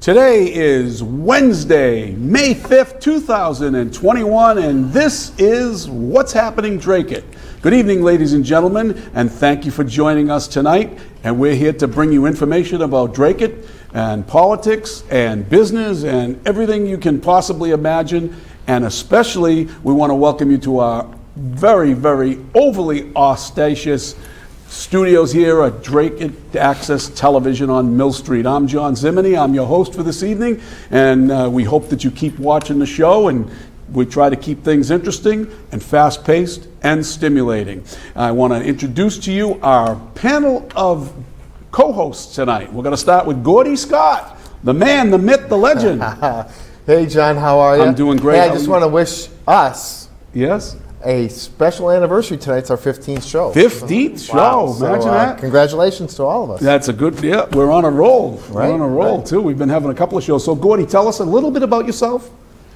Today is Wednesday, May 5th, 2021, and this is What's Happening Drake-It. Good evening, ladies and gentlemen, and thank you for joining us tonight. And we're here to bring you information about Drake-It and politics and business and everything you can possibly imagine. And especially, we want to welcome you to our very, very overly ostentatious studios here at Drake-It Access Television on Mill Street. I'm John Zimini. I'm your host for this evening, and we hope that you keep watching the show, and we try to keep things interesting and fast-paced and stimulating. I want to introduce to you our panel of co-hosts tonight. We're going to start with Gordy Scott, the man, the myth, the legend. Hey, John, how are you? I'm doing great. Hey, I just want to wish us Yes? a special anniversary tonight. It's our 15th show. 15th show. Wow. Imagine that. Congratulations to all of us. That's a good, yeah, we're on a roll. Right, We're on a roll, right. too. We've been having a couple of shows. So, Gordy, tell us a little bit about yourself.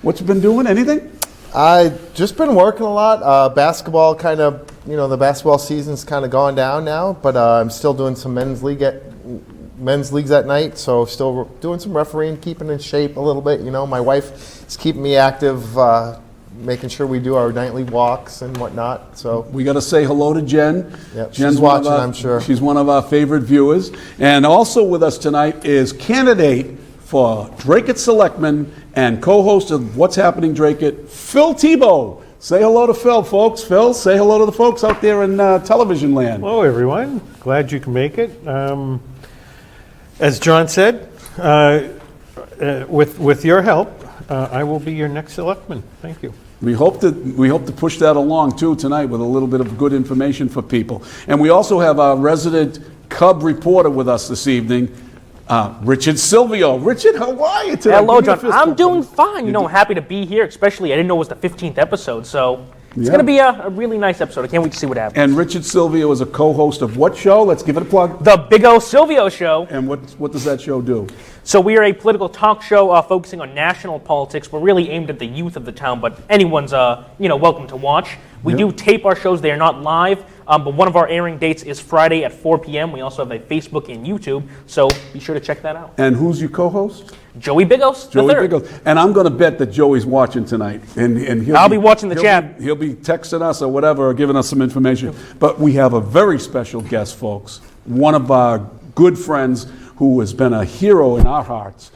What you've been doing, anything? I've just been working a lot. Basketball kind of, the basketball season's kind of gone down now, but I'm still doing some men's leagues at night, so still doing some refereeing, keeping in shape a little bit. My wife is keeping me active, making sure we do our nightly walks and whatnot. So We got to say hello to Jen. Yep, Jen's she's one of watching, our- I'm sure. She's one of our favorite viewers. And also with us tonight is candidate for Drake-It Selectman and co-host of What's Happening Drake-It, Phil Tebow. Say hello to Phil, folks. Phil, say hello to the folks out there in television land. Hello, everyone. Glad you can make it. As John said, with your help, I will be your next selectman. Thank you. We hope to push that along too tonight with a little bit of good information for people. And we also have our resident Cub reporter with us this evening, Richard Silvio. Richard, how are you today? Hello, Give me a John. fist I'm bump. doing fine. Happy to be here, especially I didn't know it was the 15th episode, so it's Yeah. going to be a really nice episode. I can't wait to see what happens. And Richard Silvio is a co-host of what show? Let's give it a plug. The Big O Silvio Show. And what does that show do? So we are a political talk show focusing on national politics. We're really aimed at the youth of the town, but anyone's welcome to watch. We do tape our shows. They are not live, but one of our airing dates is Friday at 4 p.m. We also have a Facebook and YouTube, so be sure to check that out. And who's your co-host? Joey Bigos, the Joey third. Biggles. And I'm going to bet that Joey's watching tonight. And I'll be watching the he'll chat. He'll be texting us or whatever, or giving us some information. But we have a very special guest, folks. One of our good friends who has been a hero in our hearts,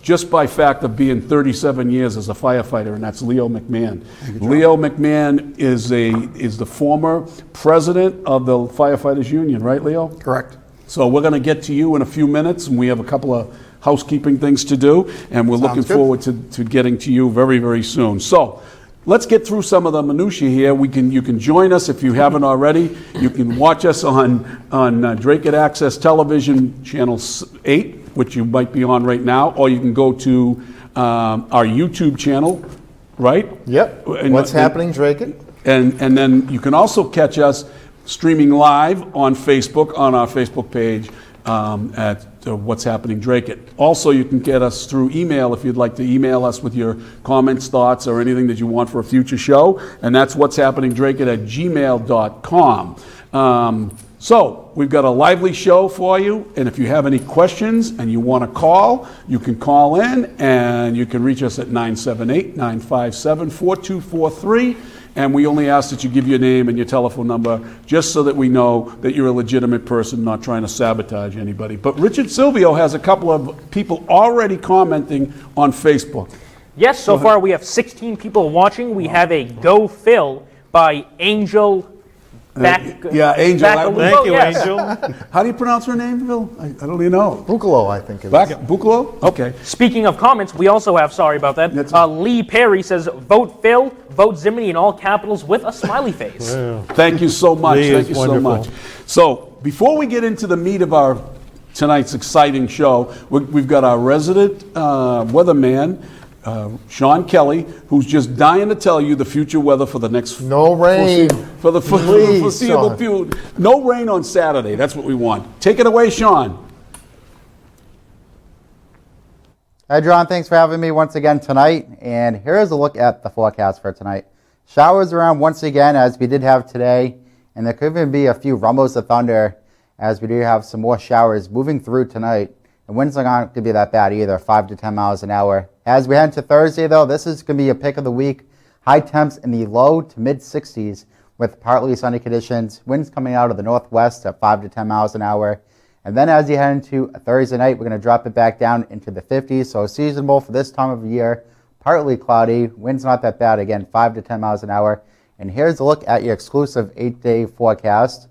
just by fact of being 37 years as a firefighter, and that's Leo McMahon. Leo McMahon is the former president of the Firefighters Union, right, Leo? correct. So we're going to get to you in a few minutes, and we have a couple of housekeeping things to do, and we're looking good. forward to getting to you very, very soon. So let's get through some of the minutiae here. You can join us if you haven't already. You can watch us on Drake-It Access Television, Channel 8, which you might be on right now, or you can go to our YouTube channel, right? Yep. And- What's happening, Drake-It? And then you can also catch us streaming live on Facebook, on our Facebook page at What's Happening Drake-It. Also, you can get us through email if you'd like to email us with your comments, thoughts, or anything that you want for a future show. And that's What's Happening Drake-It at gmail.com. So we've got a lively show for you. And if you have any questions and you want to call, you can call in and you can reach us at 978-957-4243. And we only ask that you give your name and your telephone number just so that we know that you're a legitimate person, not trying to sabotage anybody. But Richard Silvio has a couple of people already commenting on Facebook. Yes, so far we have 16 people watching. We have a Go Phil by Angel Angel. Thank you, yes. Angel. How do you pronounce her name, Phil? I don't even know. Bucalo, I think it is. Bucalo? Okay. Speaking of comments, we also have, sorry about that, That's- Lee Perry says, vote Phil, vote Zimini in all capitals with a smiley face. Thank you so much. Lee Thank is you so wonderful. much. So before we get into the meat of our tonight's exciting show, we've got our resident weatherman, Sean Kelly, who's just dying to tell you the future weather for the next No rain. for the Please, foreseeable Sean. future. No rain on Saturday. That's what we want. Take it away, Sean. Hi, John. Thanks for having me once again tonight. And here's a look at the forecast for tonight. Showers around once again, as we did have today. And there could even be a few rumbles of thunder, as we do have some more showers moving through tonight. The winds are not going to be that bad either, 5 to 10 miles an hour. As we head into Thursday, though, this is going to be a pick of the week. High temps in the low to mid 60s with partly sunny conditions. Winds coming out of the northwest at 5 to 10 miles an hour. And then as you head into Thursday night, we're going to drop it back down into the 50s. So seasonable for this time of year. Partly cloudy. Winds not that bad. Again, 5 to 10 miles an hour. And here's a look at your exclusive 8-day forecast.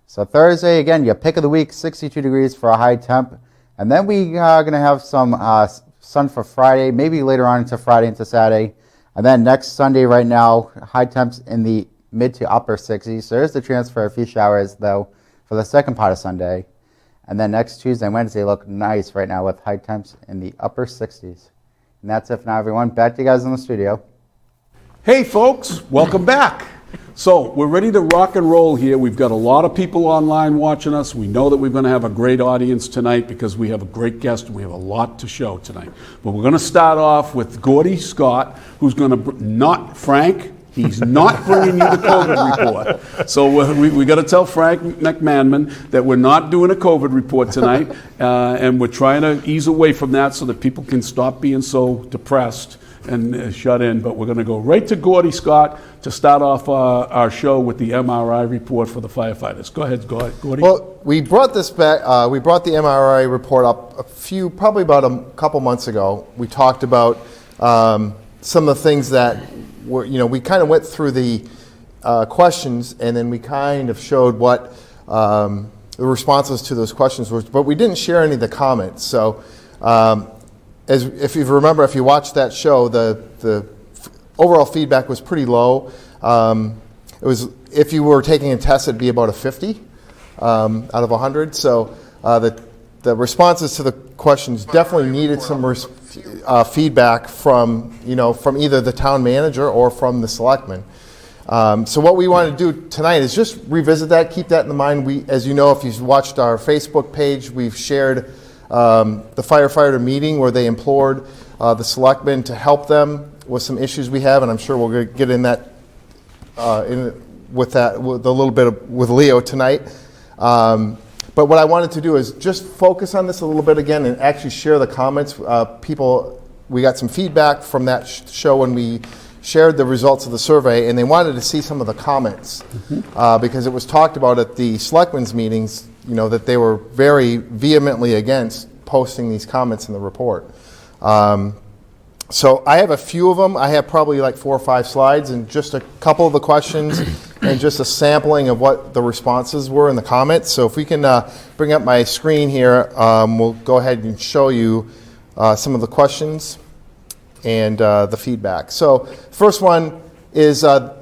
So Thursday, again, your pick of the week, 62 degrees for a high temp. And then we are going to have some sun for Friday, maybe later on into Friday into Saturday. And then next Sunday right now, high temps in the mid to upper 60s. So there's the chance for a few showers, though, for the second part of Sunday. And then next Tuesday and Wednesday look nice right now with high temps in the upper 60s. And that's it for now, everyone. Back to you guys in the studio. Hey folks, welcome back. So we're ready to rock and roll here. We've got a lot of people online watching us. We know that we're going to have a great audience tonight because we have a great guest and we have a lot to show tonight. But we're going to start off with Gordy Scott, who's going to not Frank. He's not bringing you the COVID report. So we got to tell Frank McManman that we're not doing a COVID report tonight, and we're trying to ease away from that so that people can stop being so depressed and shut in. But we're going to go right to Gordy Scott to start off our show with the MRI report for the firefighters. Go ahead, Gordy. Well, we brought this back. We brought the MRI report up probably about a couple months ago. We talked about some of the things that were, we kind of went through the questions, and then we kind of showed what the responses to those questions were, but we didn't share any of the comments. So, if you remember, if you watched that show, the overall feedback was pretty low. It was, if you were taking a test, it'd be about a 50 out of 100. So the responses to the questions definitely needed some feedback from either the town manager or from the selectmen. So what we want to do tonight is just revisit that, keep that in mind. As you know, if you've watched our Facebook page, we've shared the firefighter meeting where they implored the selectmen to help them with some issues we have, and I'm sure we'll get in that with a little bit with Leo tonight. But what I wanted to do is just focus on this a little bit again and actually share the comments. We got some feedback from that show when we shared the results of the survey, and they wanted to see some of the comments because it was talked about at the selectmen's meetings, that they were very vehemently against posting these comments in the report. So I have a few of them. I have probably like 4 or 5 slides and just a couple of the questions and just a sampling of what the responses were in the comments. So if we can bring up my screen here, we'll go ahead and show you some of the questions and the feedback. So first one is a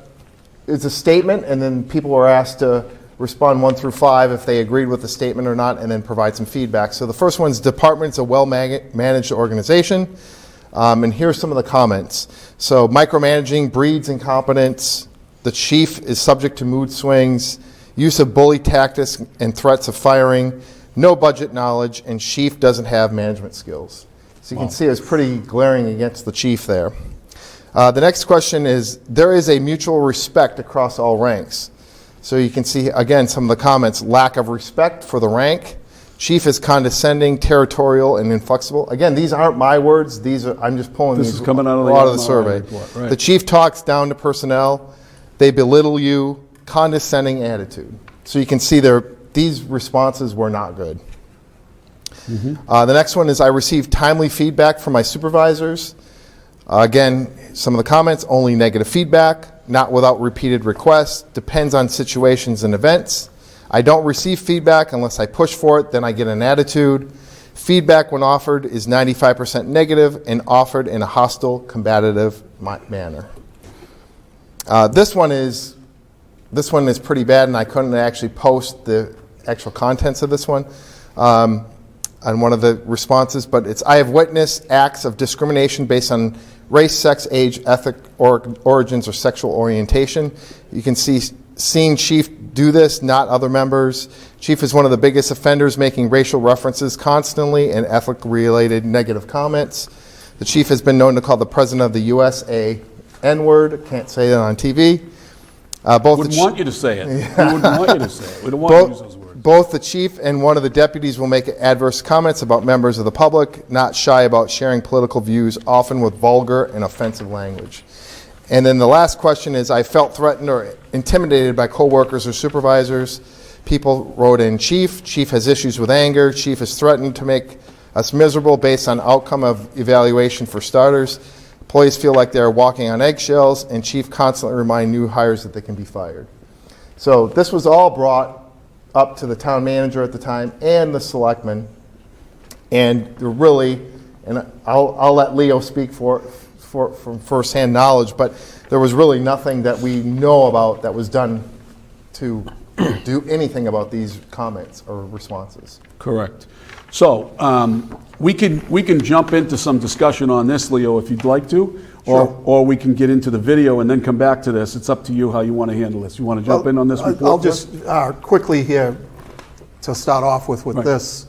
statement, and then people were asked to respond 1 through 5 if they agreed with the statement or not, and then provide some feedback. So the first one's department's a well-managed organization. And here's some of the comments. So micromanaging breeds incompetence. The chief is subject to mood swings. Use of bully tactics and threats of firing. No budget knowledge, and chief doesn't have management skills. So you can see it's pretty glaring against the chief there. The next question is, there is a mutual respect across all ranks. So you can see, again, some of the comments. Lack of respect for the rank. Chief is condescending, territorial, and inflexible. Again, these aren't my words. I'm just pulling This these is coming out of the the survey. report, right. The chief talks down to personnel. They belittle you. Condescending attitude. So you can see these responses were not good. The next one is, I received timely feedback from my supervisors. Again, some of the comments, only negative feedback, not without repeated requests, depends on situations and events. I don't receive feedback unless I push for it, then I get an attitude. Feedback when offered is 95% negative and offered in a hostile, combative manner. This one is pretty bad, and I couldn't actually post the actual contents of this one on one of the responses, but it's, I have witnessed acts of discrimination based on race, sex, age, ethnic origins, or sexual orientation. You can see seen chief do this, not other members. Chief is one of the biggest offenders, making racial references constantly and ethnic-related negative comments. The chief has been known to call the president of the U.S. a N-word. Can't say that on TV. Wouldn't want you to say it. We wouldn't want you to say it. We don't want to use those words. Both the chief and one of the deputies will make adverse comments about members of the public, not shy about sharing political views, often with vulgar and offensive language. And then the last question is, I felt threatened or intimidated by coworkers or supervisors. People wrote in, Chief has issues with anger. Chief has threatened to make us miserable based on outcome of evaluation for starters. Employees feel like they're walking on eggshells, and Chief constantly remind new hires that they can be fired. So this was all brought up to the town manager at the time and the selectmen, and they're really, and I'll let Leo speak from firsthand knowledge, but there was really nothing that we know about that was done to do anything about these comments or responses. Correct. So we can jump into some discussion on this, Leo, if you'd like to, or we can get into the video and then come back to this. It's up to you how you want to handle this. You want to jump in on this report? I'll just quickly here to start off with Right. this.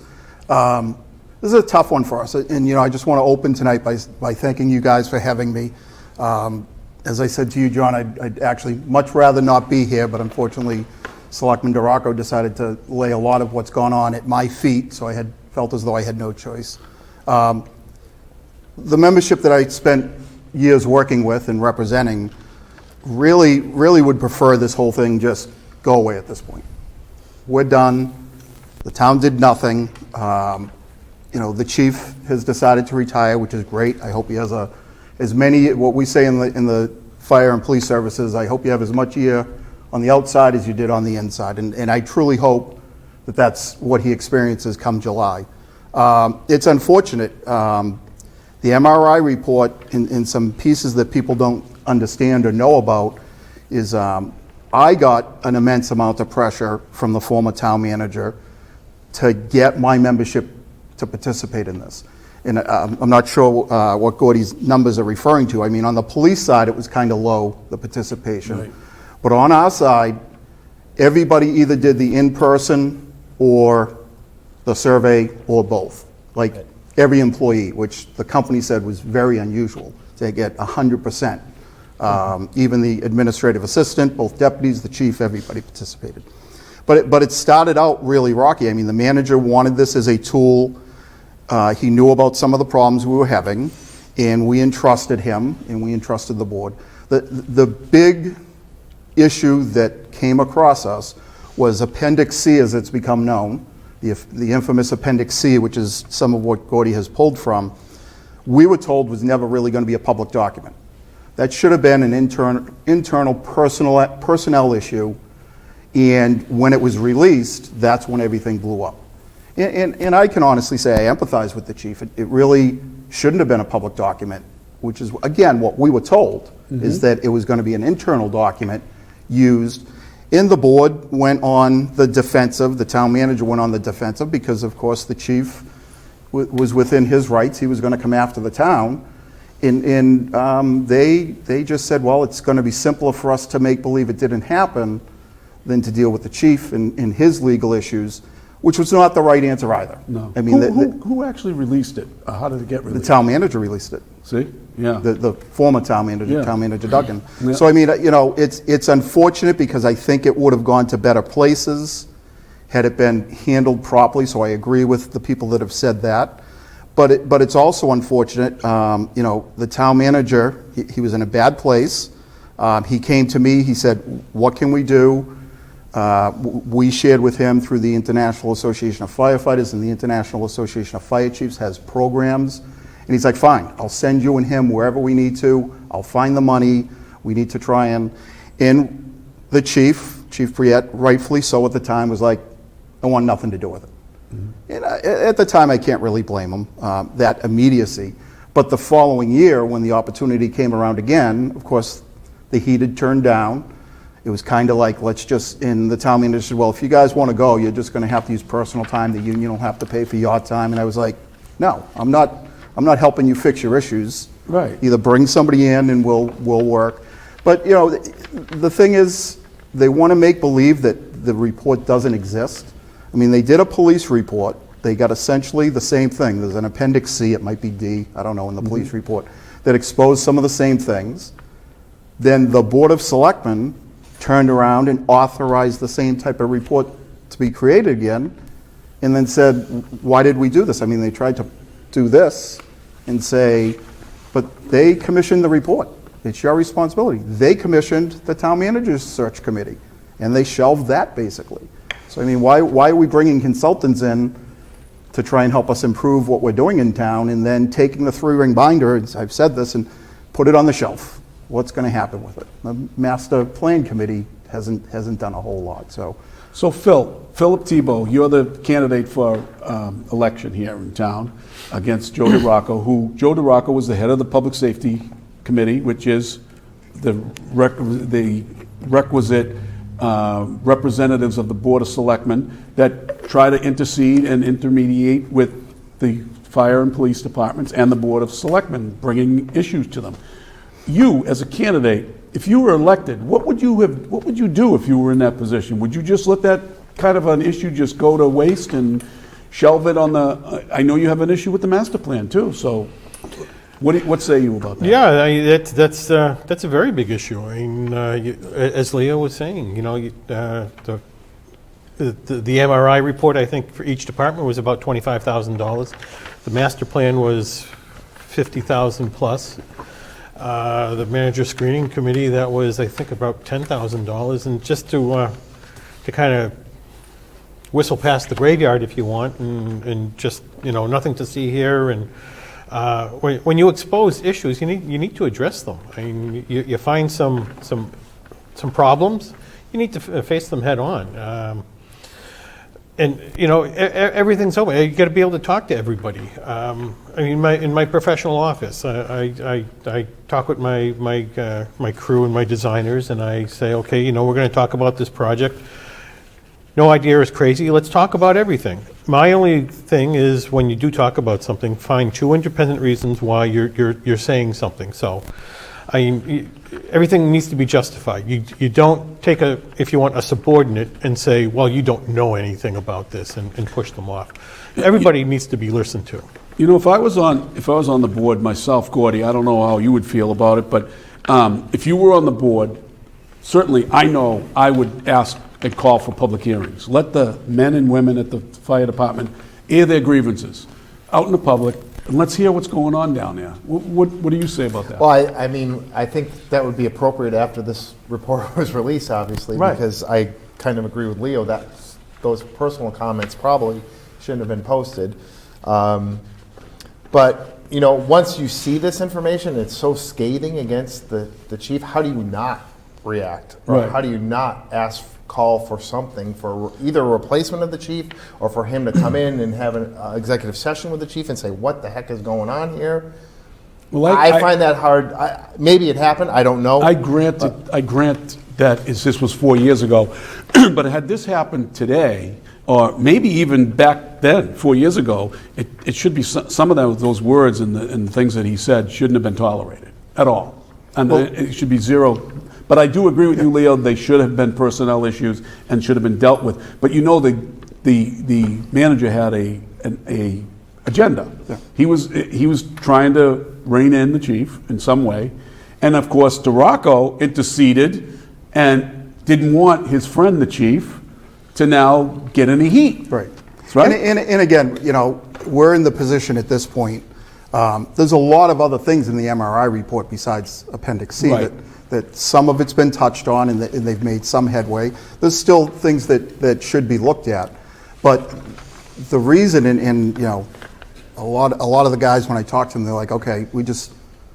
This is a tough one for us, and I just want to open tonight by thanking you guys for having me. As I said to you, John, I'd actually much rather not be here, but unfortunately, Selectman DeRocco decided to lay a lot of what's gone on at my feet, so I had felt as though I had no choice. The membership that I spent years working with and representing really would prefer this whole thing just go away at this point. We're done. The town did nothing. The chief has decided to retire, which is great. I hope he has as many, what we say in the fire and police services, I hope you have as much year on the outside as you did on the inside. And I truly hope that that's what he experiences come July. It's unfortunate. The MRI report, in some pieces that people don't understand or know about, is I got an immense amount of pressure from the former town manager to get my membership to participate in this. And I'm not sure what Gordy's numbers are referring to. I mean, on the police side, it was kind of low, the participation. Right. But on our side, everybody either did the in-person or the survey or both. Like every employee, which the company said was very unusual to get 100%. Even the administrative assistant, both deputies, the chief, everybody participated. But it started out really rocky. I mean, the manager wanted this as a tool. He knew about some of the problems we were having, and we entrusted him, and we entrusted the board. The big issue that came across us was Appendix C, as it's become known, the infamous Appendix C, which is some of what Gordy has pulled from. We were told was never really going to be a public document. That should have been an internal personnel issue, and when it was released, that's when everything blew up. And I can honestly say I empathize with the chief. It really shouldn't have been a public document, which is, again, what we were told, is that it was going to be an internal document used. And the board went on the defensive, the town manager went on the defensive, because of course the chief was within his rights. He was going to come after the town. And they just said, well, it's going to be simpler for us to make believe it didn't happen than to deal with the chief and his legal issues, which was not the right answer either. No. I mean, Who actually released it? How did it get the released? town manager released it. See? Yeah. The former town manager, Yeah. Town Manager Duggan. Yeah. So I mean, it's unfortunate because I think it would have gone to better places had it been handled properly. So I agree with the people that have said that. But it's also unfortunate. The town manager, he was in a bad place. He came to me. He said, "What can we do?" We shared with him through the International Association of Firefighters, and the International Association of Fire Chiefs has programs. And he's like, fine, I'll send you and him wherever we need to. I'll find the money. We need to try and the Chief Priet, rightfully so at the time, was like, I want nothing to do with it. And at the time, I can't really blame him, that immediacy. But the following year, when the opportunity came around again, of course, the heat had turned down. It was kind of like, and the town manager said, well, if you guys want to go, you're just going to have to use personal time. The union will have to pay for your time. And I was like, no, I'm not helping you fix your issues. Right. Either bring somebody in and we'll work. But, the thing is, they want to make believe that the report doesn't exist. I mean, they did a police report. They got essentially the same thing. There's an Appendix C, it might be D, I don't know, in the police report, that exposed some of the same things. Then the Board of Selectmen turned around and authorized the same type of report to be created again, and then said, why did we do this? I mean, they tried to do this and say, but they commissioned the report. It's your responsibility. They commissioned the town manager's search committee, and they shelved that, basically. So, I mean, why are we bringing consultants in to try and help us improve what we're doing in town, and then taking the 3-ring binder, and I've said this, and put it on the shelf? What's going to happen with it? The master plan committee hasn't done a whole lot, so. So Philip Tebow, you're the candidate for election here in town against Joe DeRocco, who, Joe DeRocco was the head of the Public Safety Committee, which is the requisite representatives of the Board of Selectmen that try to intercede and intermediate with the fire and police departments and the Board of Selectmen, bringing issues to them. You, as a candidate, if you were elected, what would you do if you were in that position? Would you just let that kind of an issue just go to waste and shelve it on the? I know you have an issue with the master plan too. So, what say you about that? Yeah, that's a very big issue. I mean, as Leo was saying, you know, the MRI report, I think, for each department was about $25,000. The master plan was $50,000 plus. The manager screening committee, that was, I think, about $10,000. And just to kind of whistle past the graveyard, if you want, and just, you know, nothing to see here. And when you expose issues, you need to address them. I mean, you find some problems, you need to face them head on. And, you know, everything's open. You got to be able to talk to everybody. I mean, in my professional office, I talk with my crew and my designers, and I say, okay, you know, we're going to talk about this project. No idea is crazy. Let's talk about everything. My only thing is, when you do talk about something, find 2 independent reasons why you're saying something. So, I mean, everything needs to be justified. You don't take if you want, a subordinate and say, well, you don't know anything about this, and push them off. Everybody needs to be listened to. You know, if I was on the board myself, Gordy, I don't know how you would feel about it, but if you were on the board, certainly I know I would ask and call for public hearings. Let the men and women at the fire department air their grievances out in the public, and let's hear what's going on down there. What do you say about that? Well, I mean, I think that would be appropriate after this report was released, obviously, Right. because I kind of agree with Leo that those personal comments probably shouldn't have been posted. But, you know, once you see this information, it's so scathing against the chief, how do you not react? Or Right. how do you not call for something, for either a replacement of the chief, or for him to come in and have an executive session with the chief and say, what the heck is going on here? Well, I find that hard. Maybe it happened. I don't know. I grant that this was 4 years ago, but had this happened today, or maybe even back then, 4 years ago, it should be some of those words and the things that he said shouldn't have been tolerated at all, and it should be zero. But I do agree with you, Leo. They should have been personnel issues and should have been dealt with. But you know, the manager had a agenda. Yeah. He was trying to rein in the chief in some way, and of course, DeRocco interceded and didn't want his friend, the chief, to now get any heat. Right. Right. And again, you know, we're in the position at this point. There's a lot of other things in the MRI report besides Appendix C Right. that some of it's been touched on and they've made some headway. There's still things that should be looked at. But the reason, and you know, a lot of the guys, when I talk to them, they're like, okay, we just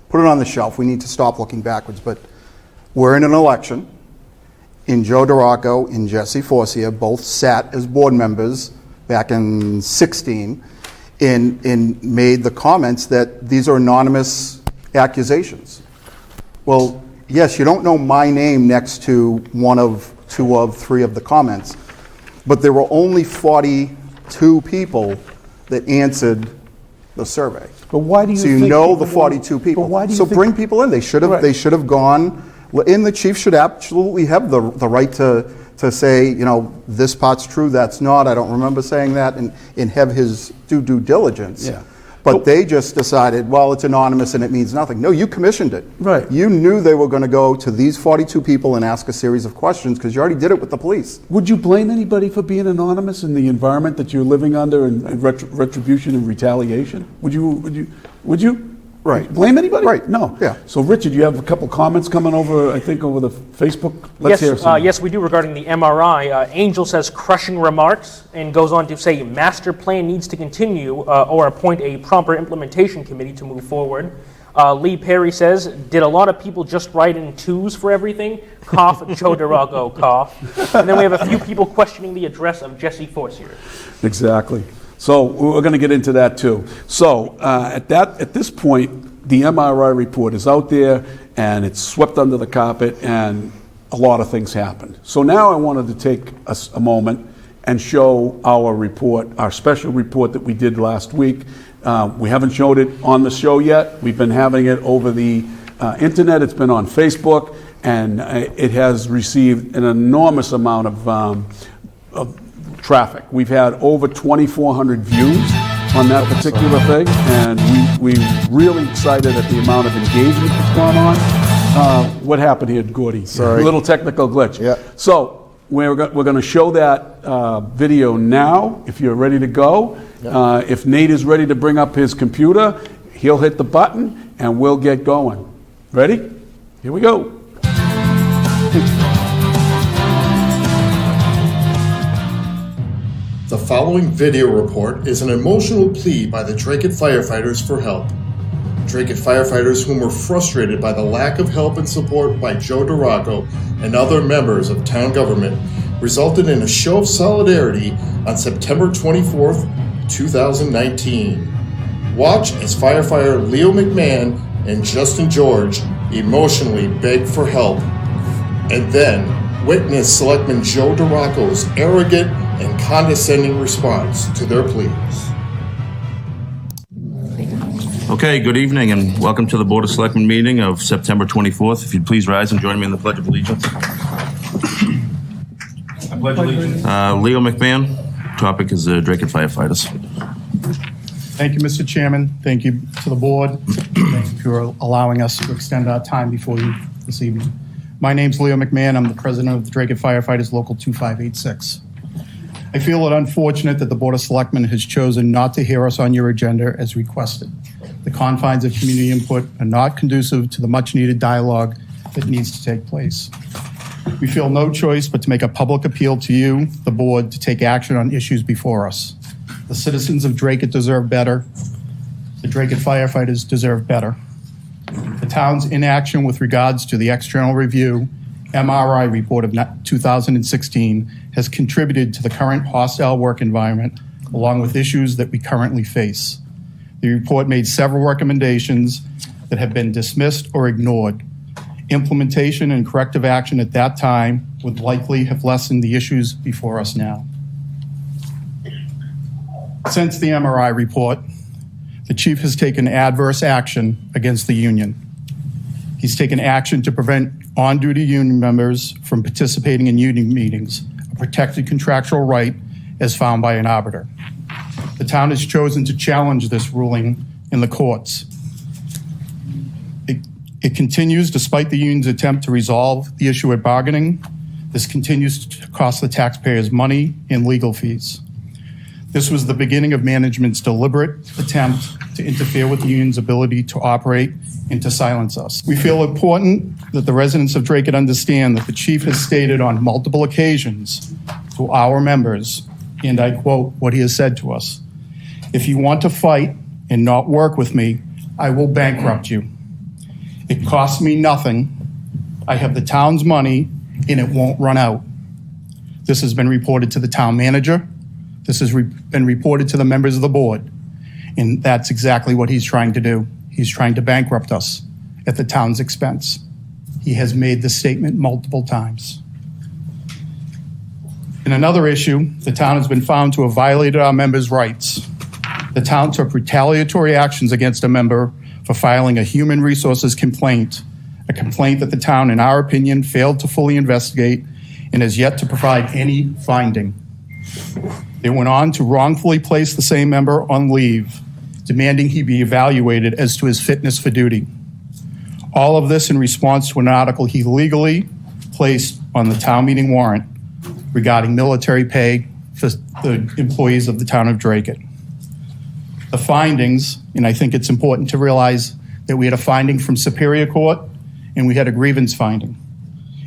put it on the shelf. We need to stop looking backwards. But we're in an election. And Joe DeRocco and Jesse Forcia both sat as board members back in 16 and made the comments that these are anonymous accusations. Well, yes, you don't know my name next to 1 of 2 of 3 of the comments, but there were only 42 people that answered the survey. But why do you So you think know people the 42 want- people. but why do you So think- bring people in. They should have. Right. They should have gone. And the chief should absolutely have the right to say, you know, this part's true, that's not. I don't remember saying that, and have his due diligence. Yeah. But they just decided, well, it's anonymous and it means nothing. No, you commissioned it. Right. You knew they were going to go to these 42 people and ask a series of questions because you already did it with the police. Would you blame anybody for being anonymous in the environment that you're living under and retribution and retaliation? Would you? Right. Blame anybody? Right. No. Yeah. So, Richard, you have a couple comments coming over, I think, over the Facebook. Let's hear some. Yes, we do regarding the MRI. Angel says crushing remarks and goes on to say master plan needs to continue or appoint a proper implementation committee to move forward. Lee Perry says, did a lot of people just write in twos for everything? Cough, Joe Durago, cough. And then we have a few people questioning the address of Jesse Forcier. Exactly. So we're going to get into that too. So at this point, the MRI report is out there and it's swept under the carpet and a lot of things happened. So now I wanted to take a moment and show our report, our special report that we did last week. We haven't showed it on the show yet. We've been having it over the internet. It's been on Facebook and it has received an enormous amount of traffic. We've had over 2,400 views on that particular thing, and we're really excited at the amount of engagement that's gone on. What happened here, Gordy? Sorry. A little technical glitch. Yeah. So we're going to show that video now, if you're ready to go. If Nate is ready to bring up his computer, he'll hit the button, and we'll get going. Ready? Here we go. The following video report is an emotional plea by the Dracut firefighters for help. Dracut firefighters whom were frustrated by the lack of help and support by Joe Durago and other members of town government resulted in a show of solidarity on September 24th, 2019. Watch as firefighter Leo McMahon and Justin George emotionally beg for help, and then witness Selectman Joe Durago's arrogant and condescending response to their pleas. Okay, good evening and welcome to the Board of Selectmen meeting of September 24th. If you'd please rise and join me in the Pledge of Allegiance. I pledge allegiance. Leo McMahon. Topic is Dracut firefighters. Thank you, Mr. Chairman. Thank you to the board. Thank you for allowing us to extend our time before you this evening. My name's Leo McMahon. I'm the president of the Dracut Firefighters Local 2586. I feel it unfortunate that the Board of Selectmen has chosen not to hear us on your agenda as requested. The confines of community input are not conducive to the much-needed dialogue that needs to take place. We feel no choice but to make a public appeal to you, the board, to take action on issues before us. The citizens of Dracut deserve better. The Dracut firefighters deserve better. The town's inaction with regards to the external review MRI report of 2016 has contributed to the current hostile work environment, along with issues that we currently face. The report made several recommendations that have been dismissed or ignored. Implementation and corrective action at that time would likely have lessened the issues before us now. Since the MRI report, the chief has taken adverse action against the union. He's taken action to prevent on-duty union members from participating in union meetings, a protected contractual right as found by an arbiter. The town has chosen to challenge this ruling in the courts. It continues despite the union's attempt to resolve the issue at bargaining. This continues to cost the taxpayers money and legal fees. This was the beginning of management's deliberate attempt to interfere with the union's ability to operate and to silence us. We feel important that the residents of Dracut understand that the chief has stated on multiple occasions to our members, and I quote what he has said to us, "If you want to fight and not work with me, I will bankrupt you. It costs me nothing. I have the town's money and it won't run out." This has been reported to the town manager. This has been reported to the members of the board. And that's exactly what he's trying to do. He's trying to bankrupt us at the town's expense. He has made this statement multiple times. In another issue, the town has been found to have violated our members' rights. The town took retaliatory actions against a member for filing a human resources complaint, a complaint that the town, in our opinion, failed to fully investigate and has yet to provide any finding. They went on to wrongfully place the same member on leave, demanding he be evaluated as to his fitness for duty. All of this in response to an article he legally placed on the town meeting warrant regarding military pay for the employees of the town of Dracut. The findings, and I think it's important to realize that we had a finding from Superior Court and we had a grievance finding.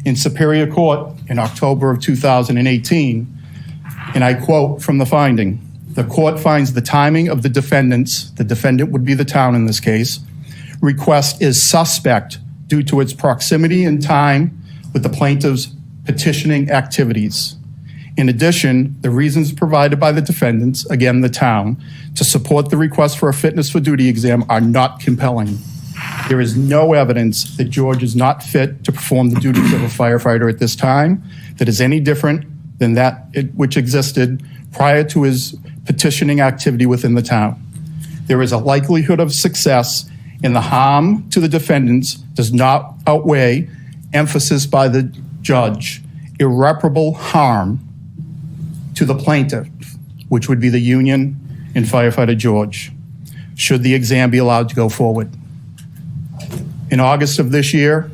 In Superior Court in October of 2018, and I quote from the finding, "The court finds the timing of the defendant would be the town in this case, request is suspect due to its proximity in time with the plaintiff's petitioning activities. In addition, the reasons provided by the defendants, again the town, to support the request for a fitness for duty exam are not compelling. There is no evidence that George is not fit to perform the duties of a firefighter at this time that is any different than that which existed prior to his petitioning activity within the town. There is a likelihood of success, and the harm to the defendants does not outweigh emphasis by the judge, irreparable harm to the plaintiff, which would be the union and firefighter George, should the exam be allowed to go forward." In August of this year,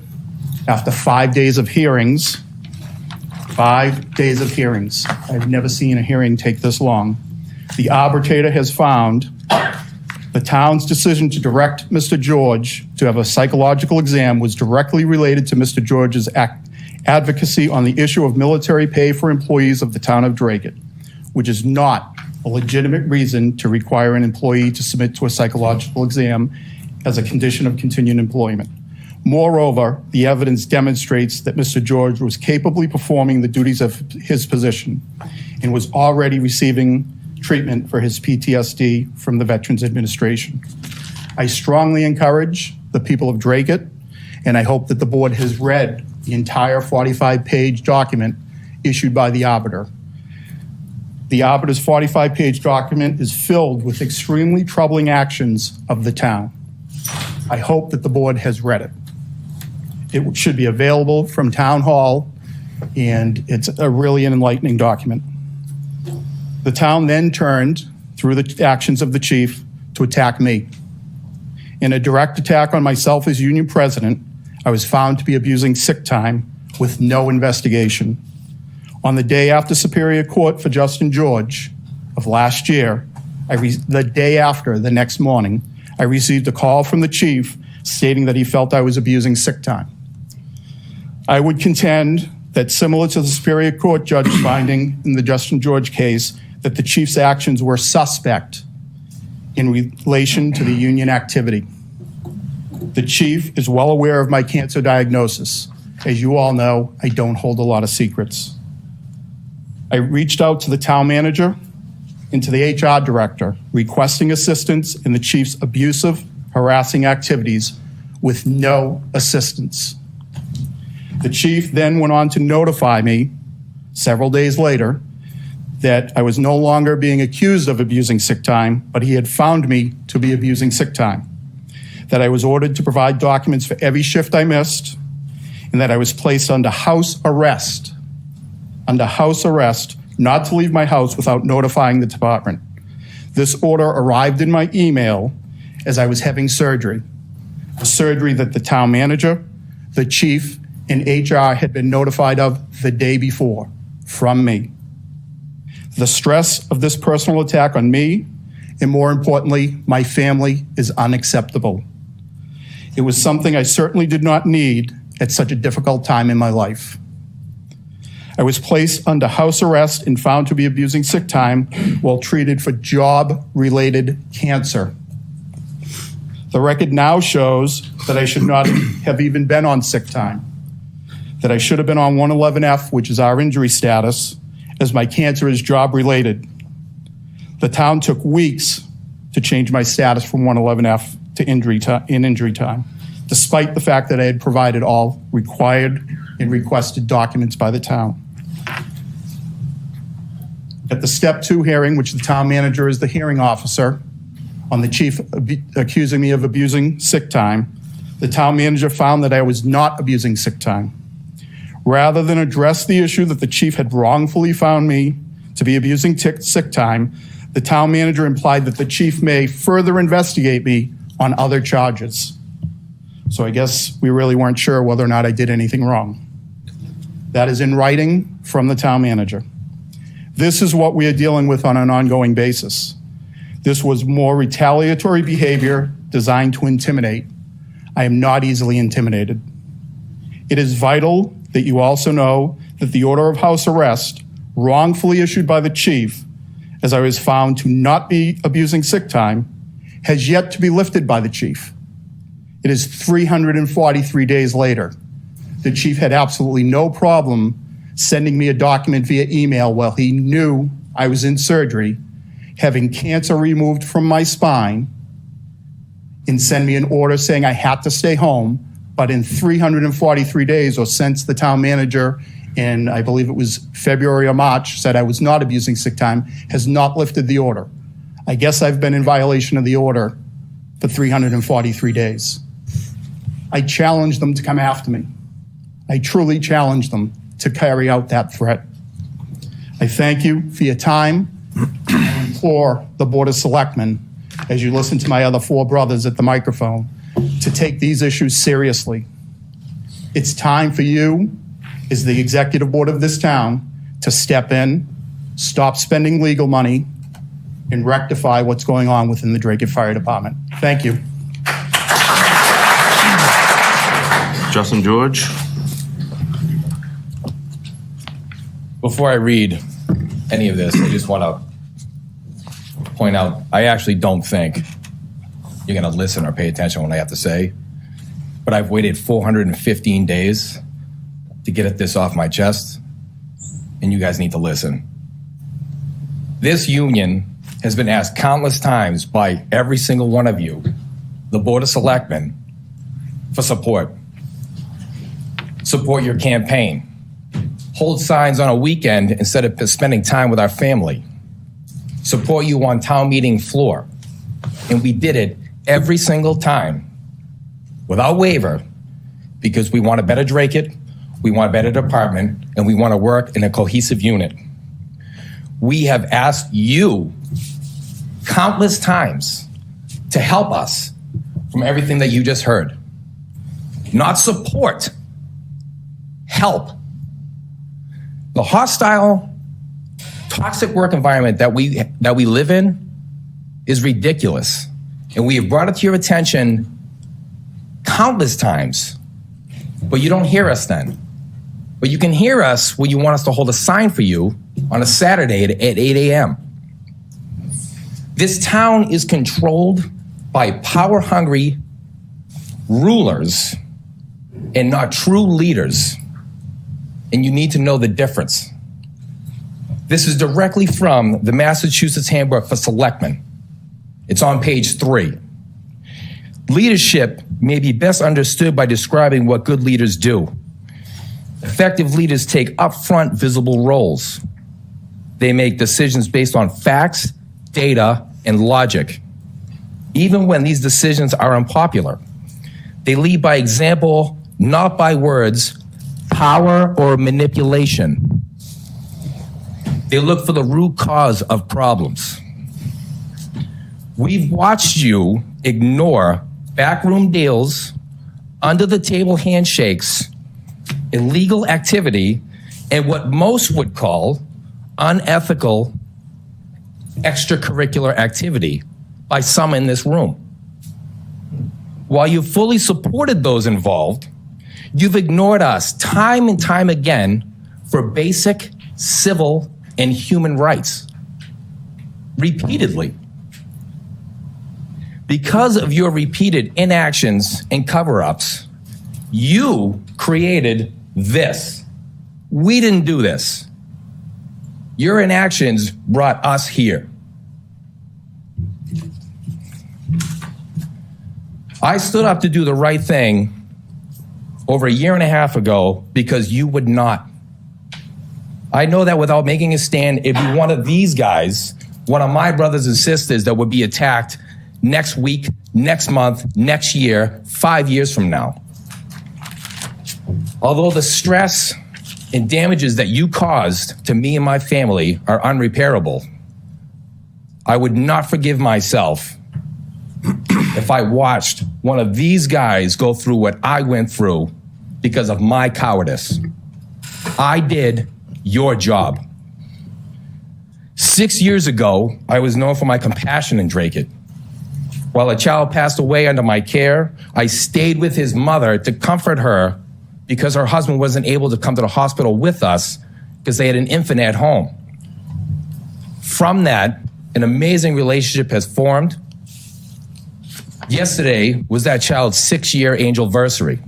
after 5 days of hearings, I've never seen a hearing take this long, the arbitrator has found the town's decision to direct Mr. George to have a psychological exam was directly related to Mr. George's advocacy on the issue of military pay for employees of the town of Dracut, which is not a legitimate reason to require an employee to submit to a psychological exam as a condition of continued employment. Moreover, the evidence demonstrates that Mr. George was capably performing the duties of his position and was already receiving treatment for his PTSD from the Veterans Administration. I strongly encourage the people of Dracut, and I hope that the board has read the entire 45-page document issued by the arbiter. The arbiter's 45-page document is filled with extremely troubling actions of the town. I hope that the board has read it. It should be available from Town Hall, and it's a really enlightening document. The town then turned, through the actions of the chief, to attack me. In a direct attack on myself as union president, I was found to be abusing sick time with no investigation. On the day after Superior Court for Justin George of last year, the next morning, I received a call from the chief stating that he felt I was abusing sick time. I would contend that similar to the Superior Court judge finding in the Justin George case, that the chief's actions were suspect in relation to the union activity. The chief is well aware of my cancer diagnosis. As you all know, I don't hold a lot of secrets. I reached out to the town manager and to the HR director, requesting assistance in the chief's abusive, harassing activities with no assistance. The chief then went on to notify me several days later that I was no longer being accused of abusing sick time, but he had found me to be abusing sick time, that I was ordered to provide documents for every shift I missed, and that I was placed under house arrest, not to leave my house without notifying the department. This order arrived in my email as I was having surgery, a surgery that the town manager, the chief, and HR had been notified of the day before from me. The stress of this personal attack on me, and more importantly, my family, is unacceptable. It was something I certainly did not need at such a difficult time in my life. I was placed under house arrest and found to be abusing sick time while treated for job-related cancer. The record now shows that I should not have even been on sick time, that I should have been on 111F, which is our injury status, as my cancer is job-related. The town took weeks to change my status from 111F to injury time, despite the fact that I had provided all required and requested documents by the town. At the Step 2 hearing, which the town manager is the hearing officer, on the chief accusing me of abusing sick time, the town manager found that I was not abusing sick time. Rather than address the issue that the chief had wrongfully found me to be abusing sick time, The town manager implied that the chief may further investigate me on other charges. So I guess we really weren't sure whether or not I did anything wrong. That is in writing from the town manager. This is what we are dealing with on an ongoing basis. This was more retaliatory behavior designed to intimidate. I am not easily intimidated. It is vital that you also know that the order of house arrest wrongfully issued by the chief, as I was found to not be abusing sick time, has yet to be lifted by the chief. It is 343 days later. The chief had absolutely no problem sending me a document via email while he knew I was in surgery, having cancer removed from my spine, and send me an order saying I had to stay home. But in 343 days, or since the town manager in, I believe it was February or March, said I was not abusing sick time, has not lifted the order. I guess I've been in violation of the order for 343 days. I challenged them to come after me. I truly challenged them to carry out that threat. I thank you for your time. I implore the Board of Selectmen, as you listen to my other four brothers at the microphone, to take these issues seriously. It's time for you, as the executive board of this town, to step in, stop spending legal money, and rectify what's going on within the Drake Fire Department. Thank you. Justin George. Before I read any of this, I just want to point out, I actually don't think you're going to listen or pay attention to what I have to say, but I've waited 415 days to get this off my chest, and you guys need to listen. This union has been asked countless times by every single one of you, the Board of Selectmen, for support. Support your campaign. Hold signs on a weekend instead of spending time with our family. Support you on town meeting floor. And we did it every single time without waiver because we want a better Drake-It, we want a better department, and we want to work in a cohesive unit. We have asked you countless times to help us from everything that you just heard. Not support, help. The hostile, toxic work environment that we live in is ridiculous. And we have brought it to your attention countless times, but you don't hear us then. But you can hear us when you want us to hold a sign for you on a Saturday at 8 a.m. This town is controlled by power-hungry rulers and not true leaders. And you need to know the difference. This is directly from the Massachusetts Handbook for Selectmen. It's on page 3. Leadership may be best understood by describing what good leaders do. Effective leaders take upfront, visible roles. They make decisions based on facts, data, and logic. Even when these decisions are unpopular, they lead by example, not by words, power, or manipulation. They look for the root cause of problems. We've watched you ignore backroom deals, under-the-table handshakes, illegal activity, and what most would call unethical extracurricular activity by some in this room. While you fully supported those involved, you've ignored us time and time again for basic civil and human rights. Repeatedly. Because of your repeated inactions and cover-ups, you created this. We didn't do this. Your inactions brought us here. I stood up to do the right thing over a year and a half ago because you would not. I know that without making a stand, it'd be one of these guys, one of my brothers and sisters that would be attacked next week, next month, next year, 5 years from now. Although the stress and damages that you caused to me and my family are unrepairable, I would not forgive myself if I watched one of these guys go through what I went through because of my cowardice. I did your job. 6 years ago, I was known for my compassion in Dracut. While a child passed away under my care, I stayed with his mother to comfort her because her husband wasn't able to come to the hospital with us because they had an infant at home. From that, an amazing relationship has formed. Yesterday was that child's 6-year anniversary.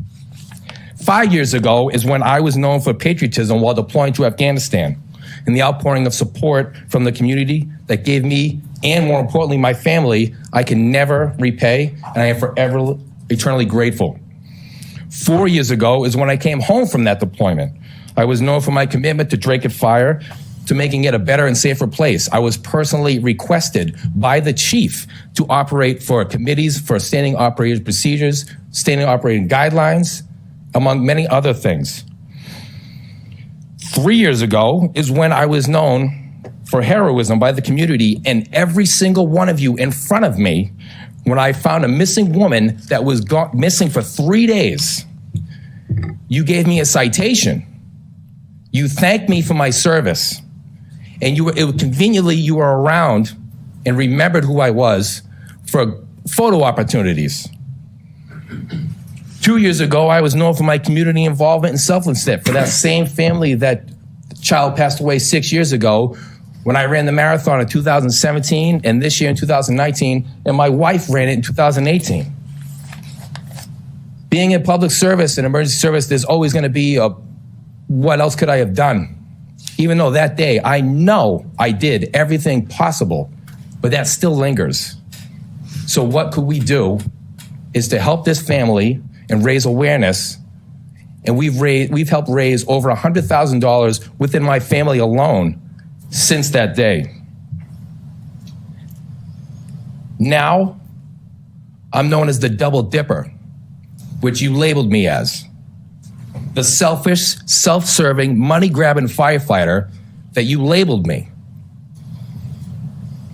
5 years ago is when I was known for patriotism while deploying to Afghanistan and the outpouring of support from the community that gave me, and more importantly, my family, I can never repay, and I am forever eternally grateful. 4 years ago is when I came home from that deployment. I was known for my commitment to Dracut Fire, to making it a better and safer place. I was personally requested by the chief to operate for committees for standing operating procedures, standing operating guidelines, among many other things. 3 years ago is when I was known for heroism by the community, and every single one of you in front of me, when I found a missing woman that was missing for 3 days, you gave me a citation. You thanked me for my service, and conveniently you were around and remembered who I was for photo opportunities. 2 years ago, I was known for my community involvement and selflessness for that same family that child passed away 6 years ago when I ran the marathon in 2017 and this year in 2019, and my wife ran it in 2018. Being in public service and emergency service, there's always going to be what else could I have done? Even though that day, I know I did everything possible, but that still lingers. So what could we do is to help this family and raise awareness. And we've helped raise over $100,000 within my family alone since that day. Now, I'm known as the Double Dipper, which you labeled me as. The selfish, self-serving, money-grabbing firefighter that you labeled me.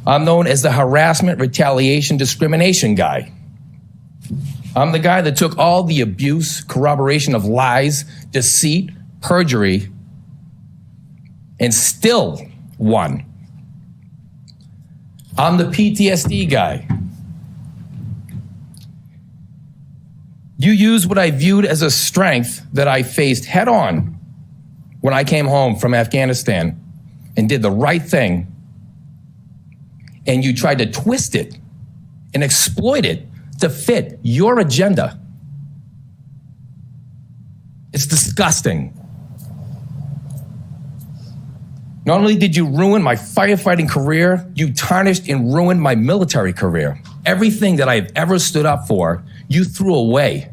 I'm known as the harassment, retaliation, discrimination guy. I'm the guy that took all the abuse, corroboration of lies, deceit, perjury, and still won. I'm the PTSD guy. You used what I viewed as a strength that I faced head on when I came home from Afghanistan and did the right thing. And you tried to twist it and exploit it to fit your agenda. It's disgusting. Not only did you ruin my firefighting career, you tarnished and ruined my military career. Everything that I've ever stood up for, you threw away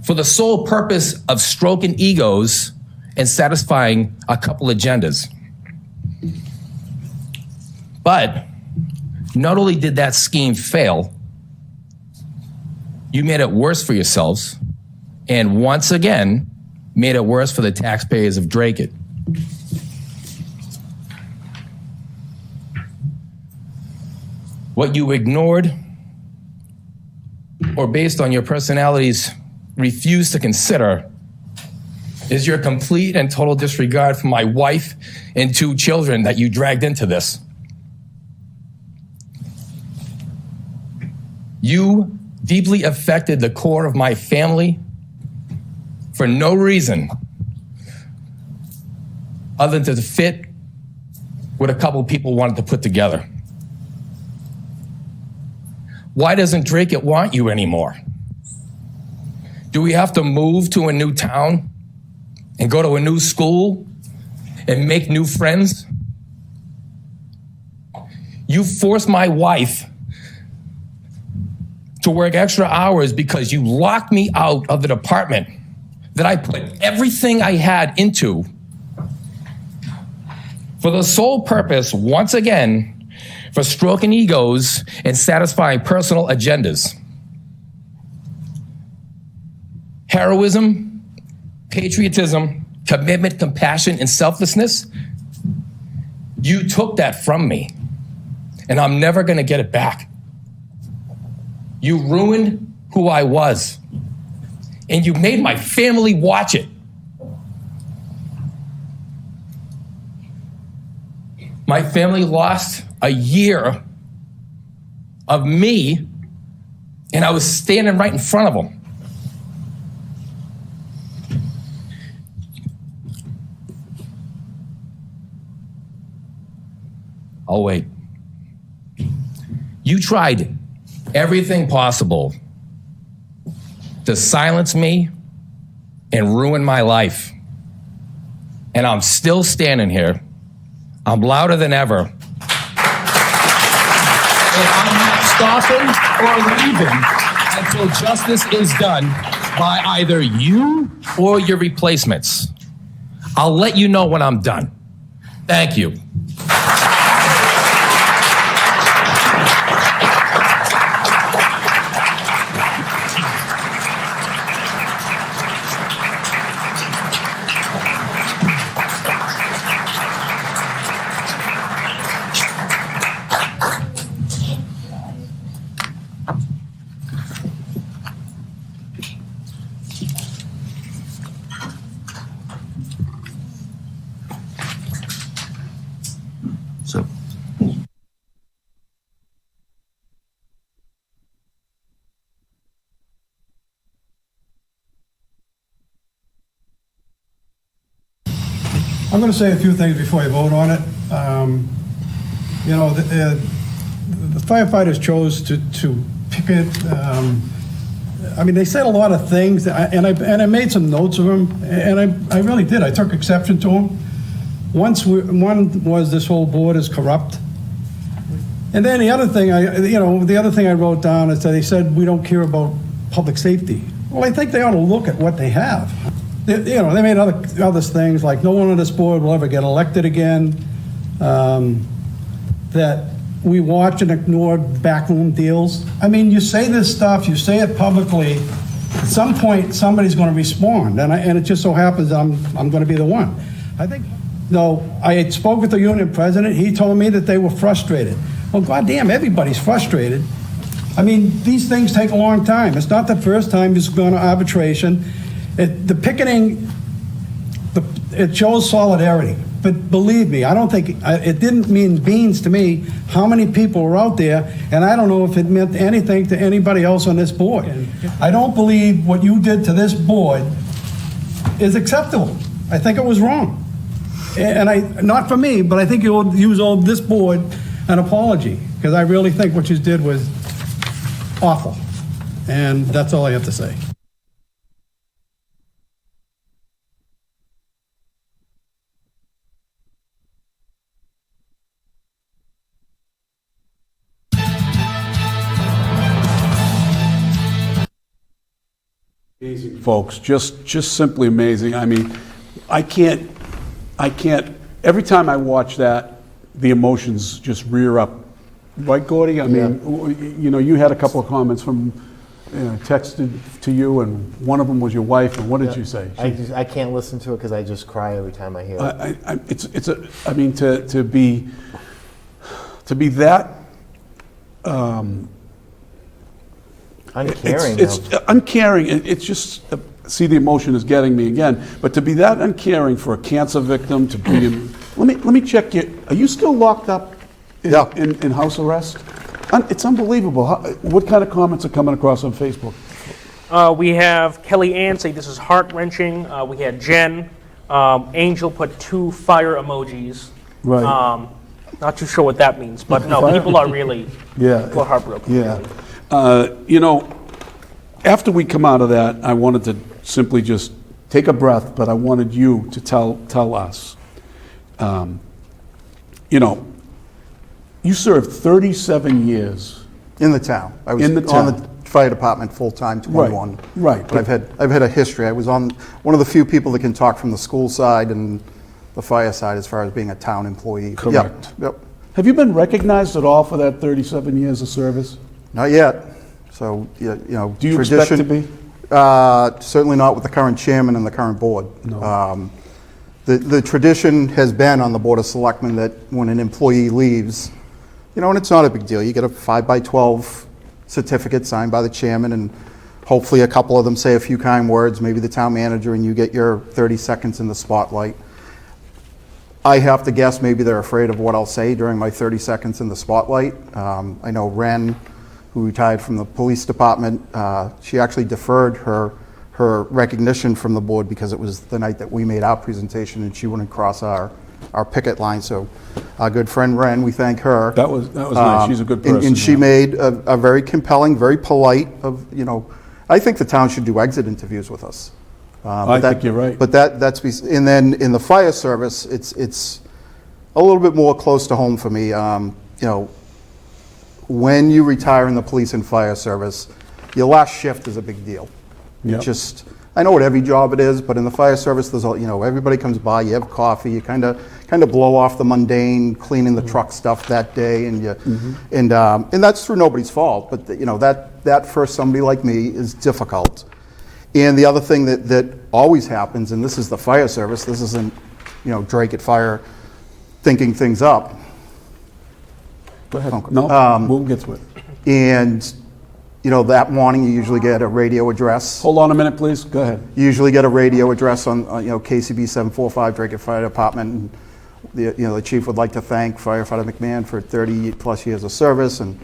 for the sole purpose of stroking egos and satisfying a couple agendas. But not only did that scheme fail, you made it worse for yourselves, and once again, made it worse for the taxpayers of Dracut. What you ignored, or based on your personalities, refused to consider, is your complete and total disregard for my wife and 2 children that you dragged into this. You deeply affected the core of my family for no reason other than to fit what a couple people wanted to put together. Why doesn't Dracut want you anymore? Do we have to move to a new town and go to a new school and make new friends? You forced my wife to work extra hours because you locked me out of the department that I put everything I had into for the sole purpose, once again, for stroking egos and satisfying personal agendas. Heroism, patriotism, commitment, compassion, and selflessness, you took that from me. and I'm never going to get it back. You ruined who I was, and you made my family watch it. My family lost a year of me, and I was standing right in front of them. I'll wait. You tried everything possible to silence me and ruin my life. And I'm still standing here. I'm louder than ever. And I'm not stopping or leaving until justice is done by either you or your replacements. I'll let you know when I'm done. Thank you. So, I'm going to say a few things before I vote on it. You know, the firefighters chose to picket. I mean, they said a lot of things, and I made some notes of them, and I really did. I took exception to them. One was this whole board is corrupt. And then the other thing I wrote down is that they said we don't care about public safety. Well, I think they ought to look at what they have. They made other things like no one on this board will ever get elected again. That we watch and ignore backroom deals. I mean, you say this stuff, you say it publicly. At some point, somebody's going to respond, and it just so happens I'm going to be the one. I think. No, I spoke with the union president. He told me that they were frustrated. Well, goddamn, everybody's frustrated. I mean, these things take a long time. It's not the first time it's gone to arbitration. The picketing, it shows solidarity. But believe me, I don't think, it didn't mean beans to me how many people were out there, and I don't know if it meant anything to anybody else on this board. I don't believe what you did to this board is acceptable. I think it was wrong. And not for me, but I think you'll owe this board an apology, because I really think what you did was awful. And that's all I have to say. Amazing, folks, just simply amazing. I mean, I can't, every time I watch that, the emotions just rear up. Right, Gordy? I mean, you had a couple of comments from, texted to you, and one of them was your wife, and what did you say? I can't listen to it because I just cry every time I hear it. I mean, to be that, uncaring. It's uncaring. It's just, see, the emotion is getting me again. But to be that uncaring for a cancer victim, to be, let me check you. Are you still locked up in house arrest? It's unbelievable. What kind of comments are coming across on Facebook? We have Kelly Ann say this is heart-wrenching. We had Jen. Angel put 2 fire emojis. Right. Not too sure what that means, but no, people are really people are heartbroken. Yeah. After we come out of that, I wanted to simply just take a breath, but I wanted you to tell us, you served 37 years. In the town. I was In the on town. the fire department full-time, 21. Right. But I've had a history. I was on one of the few people that can talk from the school side and the fire side as far as being a town employee. Correct. Yep. Have you been recognized at all for that 37 years of service? Not yet. So, Do you expect to be? Certainly not with the current chairman and the current board. No. The tradition has been on the Board of Selectmen that when an employee leaves, you know, and it's not a big deal. You get a 5x12 certificate signed by the chairman, and hopefully a couple of them say a few kind words, maybe the town manager, and you get your 30 seconds in the spotlight. I have to guess maybe they're afraid of what I'll say during my 30 seconds in the spotlight. I know Ren, who retired from the police department, she actually deferred her recognition from the board because it was the night that we made our presentation and she wouldn't cross our picket line. So our good friend Ren, we thank her. That was nice. She's a good person. And she yeah. made a very compelling, very polite you know, I think the town should do exit interviews with us. I think you're right. But and then in the fire service, it's a little bit more close to home for me. You know, when you retire in the police and fire service, your last shift is a big deal. Yep. Just, I know what every job it is, but in the fire service, there's you know, everybody comes by, you have coffee, you kind of blow off the mundane, cleaning the truck stuff that day, and you, and that's through nobody's fault. But you know, that for somebody like me is difficult. And the other thing that always happens, and this is the fire service, this isn't, you know, Drake Fire thinking things up. Go ahead. No, we'll get to it. And, you know, that morning you usually get a radio address. Hold on a minute, please. Go ahead. You usually get a radio address on you know, KCB 745, Drake Fire Department. And the chief would like to thank Firefighter McMahon for 30 plus years of service, and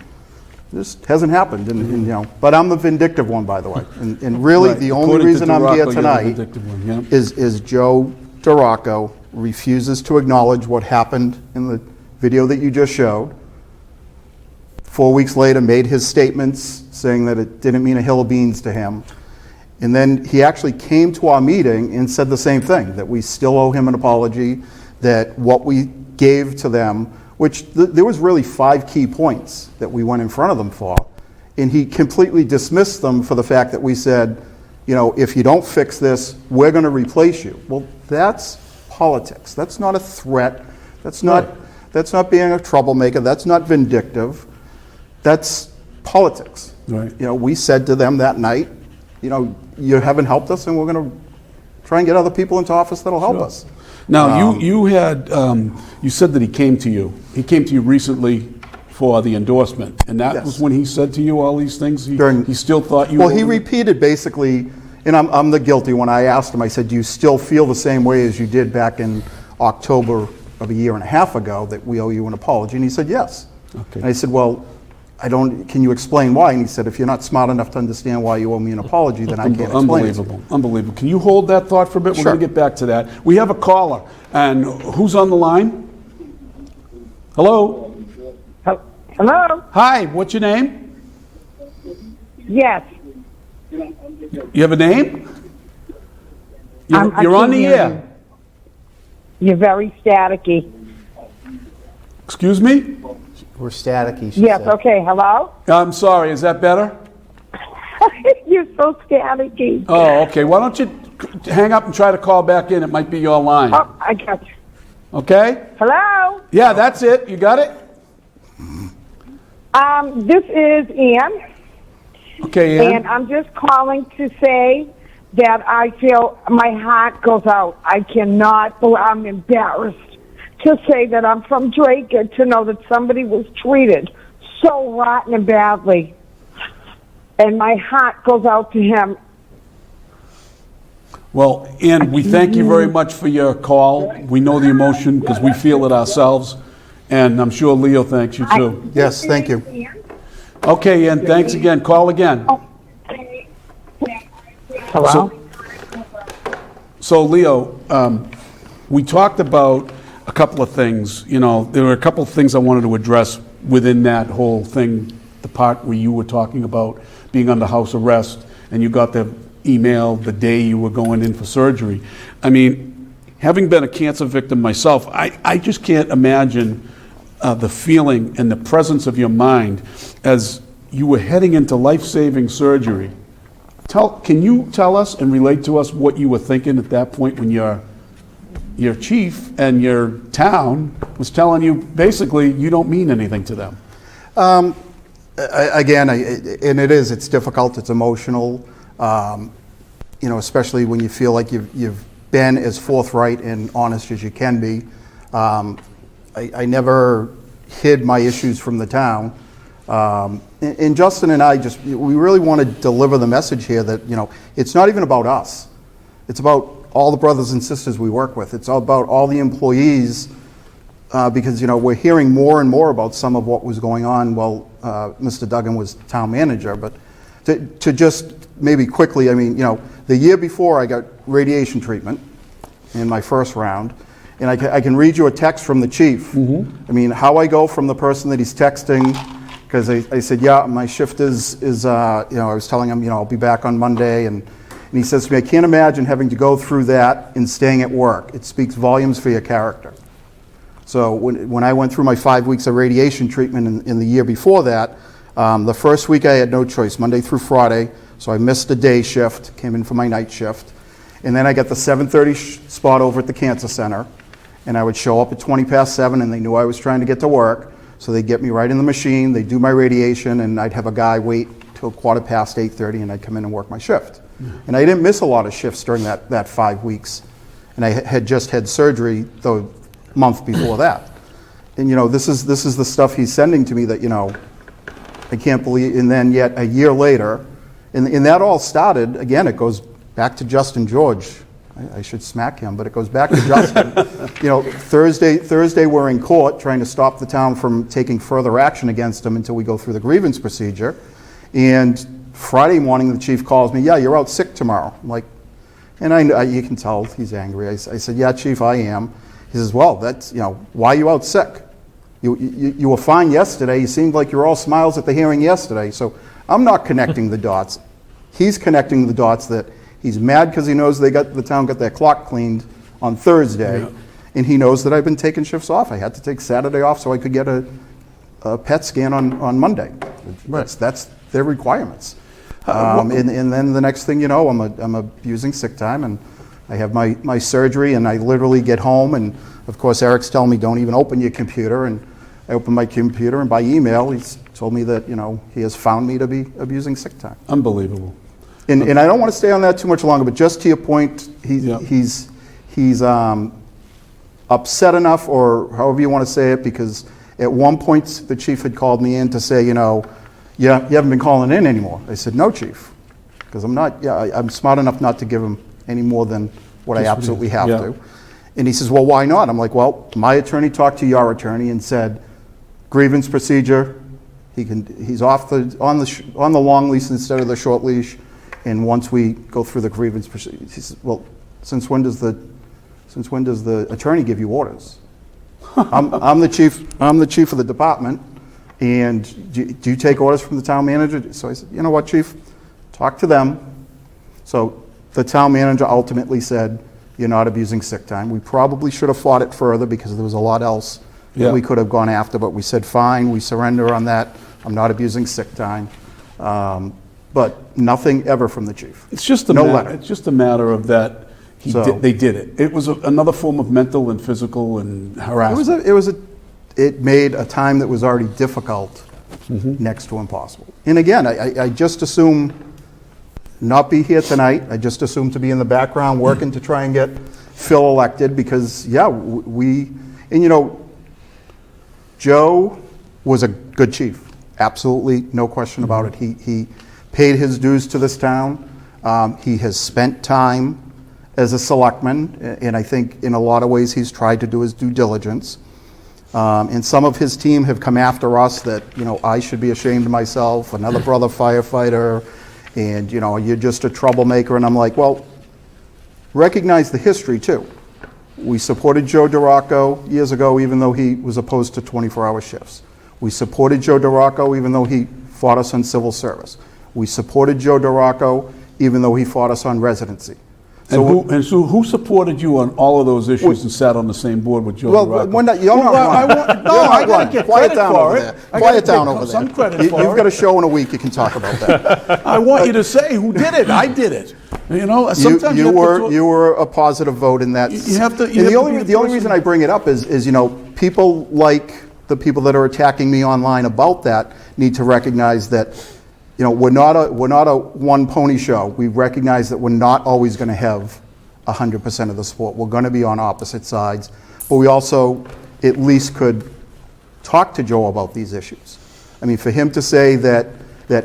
this hasn't happened. And you know, but I'm the vindictive one, by the way. And really, Right. the only According to reason I'm Duraco, here you're the tonight vindictive one, yeah. is Joe Duraco refuses to acknowledge what happened in the video that you just showed. 4 weeks later, made his statements saying that it didn't mean a hill of beans to him. And then he actually came to our meeting and said the same thing, that we still owe him an apology, that what we gave to them, which there was really 5 key points that we went in front of them for, and he completely dismissed them for the fact that we said, you know, if you don't fix this, we're going to replace you. Well, that's politics. That's not a threat. That's not being a troublemaker. That's not vindictive. That's politics. Right. You know, we said to them that night, you know, you haven't helped us, and we're going to try and get other people into office that'll help us. Now, you had, you said that he came to you. He came to you recently for the endorsement, and that Yes. was when he said to you all these things? During- He still thought you Well, were... he repeated basically, and I'm the guilty one. I asked him, I said, do you still feel the same way as you did back in October of a year and a half ago, that we owe you an apology? And he said, yes. Okay. And I said, well, can you explain why? And he said, if you're not smart enough to understand why you owe me an apology, then I can't explain it. Unbelievable, unbelievable. Can you hold that thought for a bit? We're Sure. going to get back to that. We have a caller, and who's on the line? Hello? Hello? Hi, what's your name? Yes. You have a name? I You're on can't the hear air. you. You're very staticky. Excuse me? We're staticky, she Yes, said. okay, hello? I'm sorry, is that better? You're so staticky. Oh, okay. Why don't you hang up and try to call back in? It might be your line. Oh, I got you. Okay? Hello? Yeah, that's it. You got it? This is Ann, Okay, Ann. and I'm just calling to say that I feel my heart goes out. I cannot, I'm embarrassed to say that I'm from Drake, and to know that somebody was treated so rotten and badly. And my heart goes out to him. Well, Ann, we thank you very much for your call. We know the emotion because we feel it ourselves. And I'm sure Leo thanks you too. Yes, thank you. Okay, Ann, thanks again. Call again. Hello? So Leo, we talked about a couple of things. You know, there were a couple of things I wanted to address within that whole thing, the part where you were talking about being under house arrest and you got the email the day you were going in for surgery. I mean, having been a cancer victim myself, I just can't imagine the feeling and the presence of your mind as you were heading into life-saving surgery. Can you tell us and relate to us what you were thinking at that point when your chief and your town was telling you basically you don't mean anything to them? Again, and it's difficult, it's emotional, you know, especially when you feel like you've been as forthright and honest as you can be. I never hid my issues from the town. And Justin and I we really want to deliver the message here that, it's not even about us. It's about all the brothers and sisters we work with. It's all about all the employees, because, we're hearing more and more about some of what was going on while Mr. Duggan was town manager. But to just maybe quickly, the year before I got radiation treatment in my first round, and I can read you a text from the chief. How I go from the person that he's texting, because I said, yeah, my shift is I was telling him, I'll be back on Monday, and he says to me, I can't imagine having to go through that and staying at work. It speaks volumes for your character. So when I went through my 5 weeks of radiation treatment in the year before that, the first week I had no choice, Monday through Friday, so I missed a day shift, came in for my night shift, and then I got the 7:30 spot over at the cancer center, and I would show up at 7:20, and they knew I was trying to get to work, so they'd get me right in the machine, they'd do my radiation, and I'd have a guy wait till 8:15, and I'd come in and work my shift. And I didn't miss a lot of shifts during that 5 weeks. And I had just had surgery the month before that. And this is the stuff he's sending to me that, I can't believe. And then yet a year later, and that all started, again, it goes back to Justin George. I should smack him, but it goes back to Justin. Thursday we're in court trying to stop the town from taking further action against him until we go through the grievance procedure. And Friday morning, the chief calls me, yeah, you're out sick tomorrow. I'm like, and you can tell he's angry. I said, yeah, chief, I am. He says, well, that's, why are you out sick? You were fine yesterday. You seemed like you were all smiles at the hearing yesterday. So I'm not connecting the dots. He's connecting the dots that he's mad because he knows the town got their clock cleaned on Thursday. Yeah. And he knows that I've been taking shifts off. I had to take Saturday off so I could get a PET scan on Monday. Right. That's their requirements. And then the next thing you know, I'm abusing sick time, and I have my surgery, and I literally get home, and of course Eric's telling me don't even open your computer, and I open my computer, and by email he's told me that he has found me to be abusing sick time. Unbelievable. And I don't want to stay on that too much longer, but just to your point, he's upset enough, or however you want to say it, because at one point the chief had called me in to say, you haven't been calling in anymore. I said, no, chief, because I'm smart enough not to give him any more than what I absolutely have to. And he says, well, why not? I'm like, well, my attorney talked to your attorney and said, grievance procedure, he's off on the long leash instead of the short leash, and once we go through the grievance procedure, he says, well, since when does the attorney give you orders? I'm the chief of the department. And do you take orders from the town manager? So I said, you know what, chief, talk to them. So the town manager ultimately said, you're not abusing sick time. We probably should have fought it further because there was a lot else that we could have gone after, but we said, fine, we surrender on that. I'm not abusing sick time. But nothing ever from the chief. It's just a matter of that they did it. It was another form of mental and physical and harassment. It made a time that was already difficult next to impossible. And again, I just assume not be here tonight. I just assume to be in the background working to try and get Phil elected because, Joe was a good chief. Absolutely, no question about it. He paid his dues to this town. He has spent time as a selectman, and I think in a lot of ways he's tried to do his due diligence. And some of his team have come after us that, I should be ashamed of myself, another brother firefighter, and, you're just a troublemaker. And I'm like, well, recognize the history, too. We supported Joe DeRocco years ago, even though he was opposed to 24-hour shifts. We supported Joe DeRocco, even though he fought us on civil service. We supported Joe DeRocco, even though he fought us on residency. So who supported you on all of those issues and sat on the same board with Joe DeRocco? You're not wrong. Quiet down over there. Quiet down over there. Some credit for it. You've got a show in a week. You can talk about that. I want you to say who did it. I did it. Sometimes you were a positive vote in that. The only reason I bring it up is people like the people that are attacking me online about that need to recognize that. We're not a one pony show. We recognize that we're not always going to have 100% of the support. We're going to be on opposite sides, but we also at least could talked to Joe about these issues. I mean, for him to say that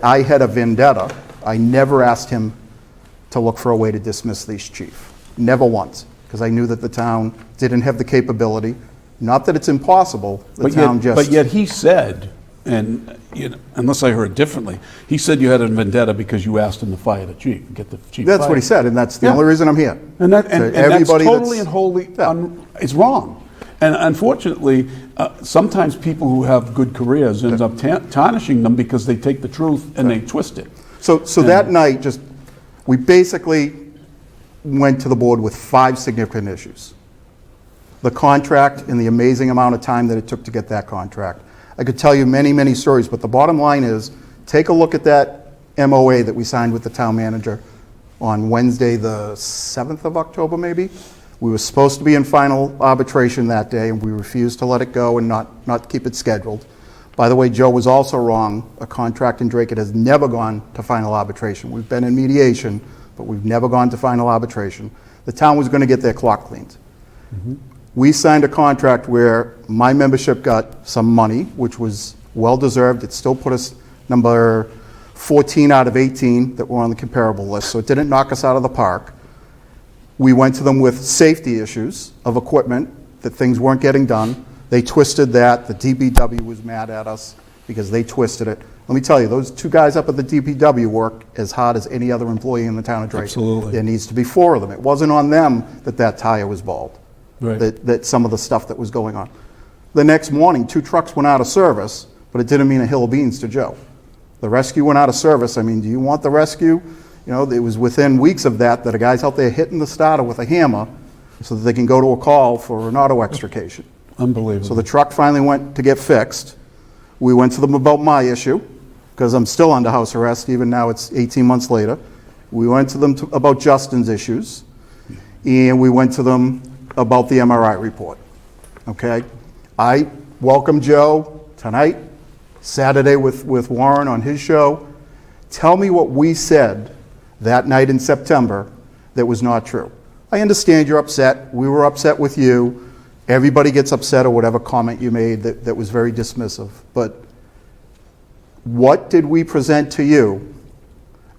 I had a vendetta, I never asked him to look for a way to dismiss these chief. Never once, because I knew that the town didn't have the capability. Not that it's impossible, the town just... But yet he said, and unless I heard differently, he said you had a vendetta because you asked him to fire the chief, get the chief That's fired. what he said, and that's the only reason I'm here. And, So that's everybody totally and wholly, it's wrong. And unfortunately, sometimes people who have good careers end up tarnishing them because they take the truth and they twist it. So that night, we basically went to the board with 5 significant issues. The contract and the amazing amount of time that it took to get that contract. I could tell you many, many stories, but the bottom line is, take a look at that MOA that we signed with the town manager on Wednesday, the 7th of October, maybe. We were supposed to be in final arbitration that day, and we refused to let it go and not keep it scheduled. By the way, Joe was also wrong. A contract in Drake has never gone to final arbitration. We've been in mediation, but we've never gone to final arbitration. The town was going to get their clock cleaned. We signed a contract where my membership got some money, which was well-deserved. It still put us number 14 out of 18 that were on the comparable list, so it didn't knock us out of the park. We went to them with safety issues of equipment, that things weren't getting done. They twisted that. The DPW was mad at us because they twisted it. Let me tell you, those 2 guys up at the DPW work as hard as any other employee in the town of Drake. Absolutely. There needs to be 4 of them. It wasn't on them that tire was bald. Right. That some of the stuff that was going on. The next morning, 2 trucks went out of service, but it didn't mean a hill of beans to Joe. The rescue went out of service. I mean, do you want the rescue? You know, it was within weeks of that a guy's out there hitting the starter with a hammer so that they can go to a call for an auto extrication. Unbelievable. So the truck finally went to get fixed. We went to them about my issue, because I'm still under house arrest, even now it's 18 months later. We went to them about Justin's issues, and we went to them about the MRI report, okay? I welcome Joe tonight, Saturday with Warren on his show. Tell me what we said that night in September that was not true. I understand you're upset. We were upset with you. Everybody gets upset at whatever comment you made that was very dismissive. But what did we present to you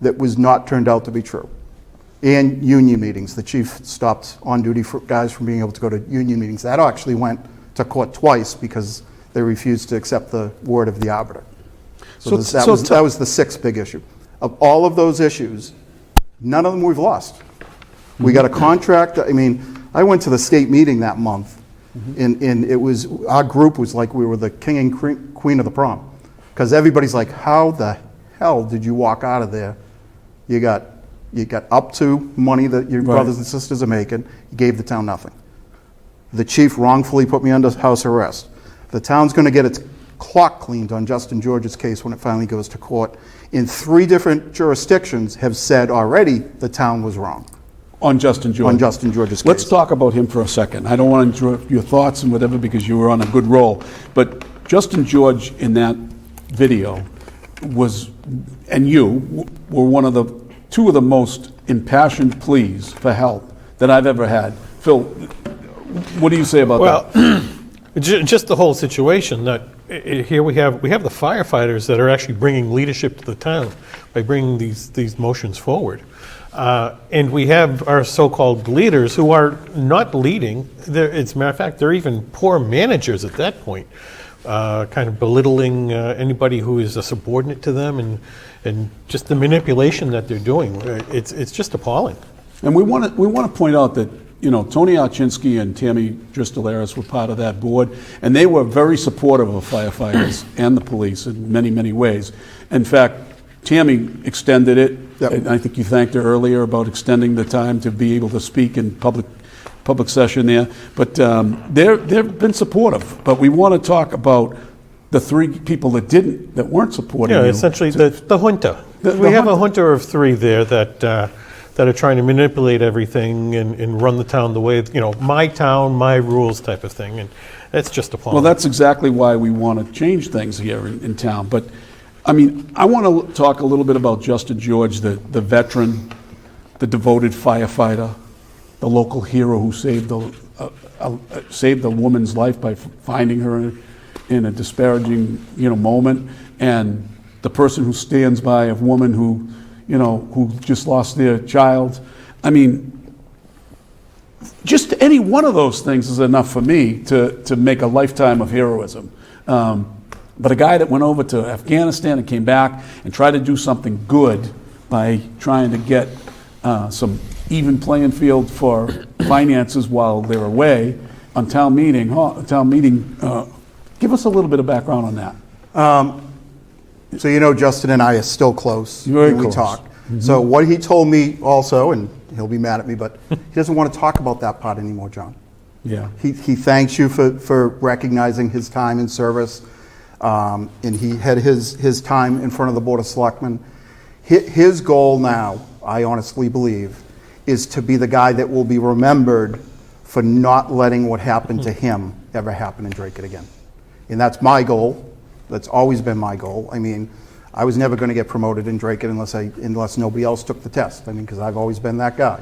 that was not turned out to be true? And union meetings. The chief stopped on-duty guys from being able to go to union meetings. That actually went to court twice because they refused to accept the word of the arbiter. So that was the 6th big issue. Of all of those issues, none of them we've lost. We got a contract. I mean, I went to the state meeting that month, and it was, our group was like we were the king and queen of the prom. Because everybody's like, how the hell did you walk out of there? You got up to money that your brothers and sisters are making. You gave the town nothing. The chief wrongfully put me under house arrest. The town's going to get its clock cleaned on Justin George's case when it finally goes to court. In 3 different jurisdictions have said already the town was wrong. On Justin George. On Justin George's case. Let's talk about him for a second. I don't want to interrupt your thoughts and whatever because you were on a good roll. But Justin George in that video was, and you, were one of the 2 of the most impassioned pleas for help that I've ever had. Phil, what do you say about that? Well, just the whole situation that here we have the firefighters that are actually bringing leadership to the town by bringing these motions forward. And we have our so-called leaders who are not leading. As a matter of fact, they're even poor managers at that point, kind of belittling anybody who is a subordinate to them, and just the manipulation that they're doing. It's just appalling. And we want to point out that, you know, Tony Archinsky and Tammy Dristolaris were part of that board, and they were very supportive of firefighters and the police in many, many ways. In fact, Tammy extended it. Yep. And I think you thanked her earlier about extending the time to be able to speak in public session there. But they've been supportive. But we want to talk about the 3 people that weren't supporting you. Yeah, essentially the junta. We have a junta of 3 there that are trying to manipulate everything and run the town the way, you know, my town, my rules type of thing. And it's just appalling. Well, that's exactly why we want to change things here in town. But, I mean, I want to talk a little bit about Justin George, the veteran, the devoted firefighter, the local hero who saved a woman's life by finding her in a disparaging, moment, and the person who stands by a woman who, who just lost their child. I mean, just any one of those things is enough for me to make a lifetime of heroism. But a guy that went over to Afghanistan and came back and tried to do something good by trying to get some even playing field for finances while they're away on town meeting. Give us a little bit of background on that. So Justin and I are still close. Very We close. talk. So what he told me also, and he'll be mad at me, but he doesn't want to talk about that part anymore, John. Yeah. He thanks you for recognizing his time in service, and he had his time in front of the Board of Selectmen. His goal now, I honestly believe, is to be the guy that will be remembered for not letting what happened to him ever happen in Dracut again. And that's my goal. That's always been my goal. I mean, I was never going to get promoted in Dracut unless nobody else took the test. I mean, because I've always been that guy.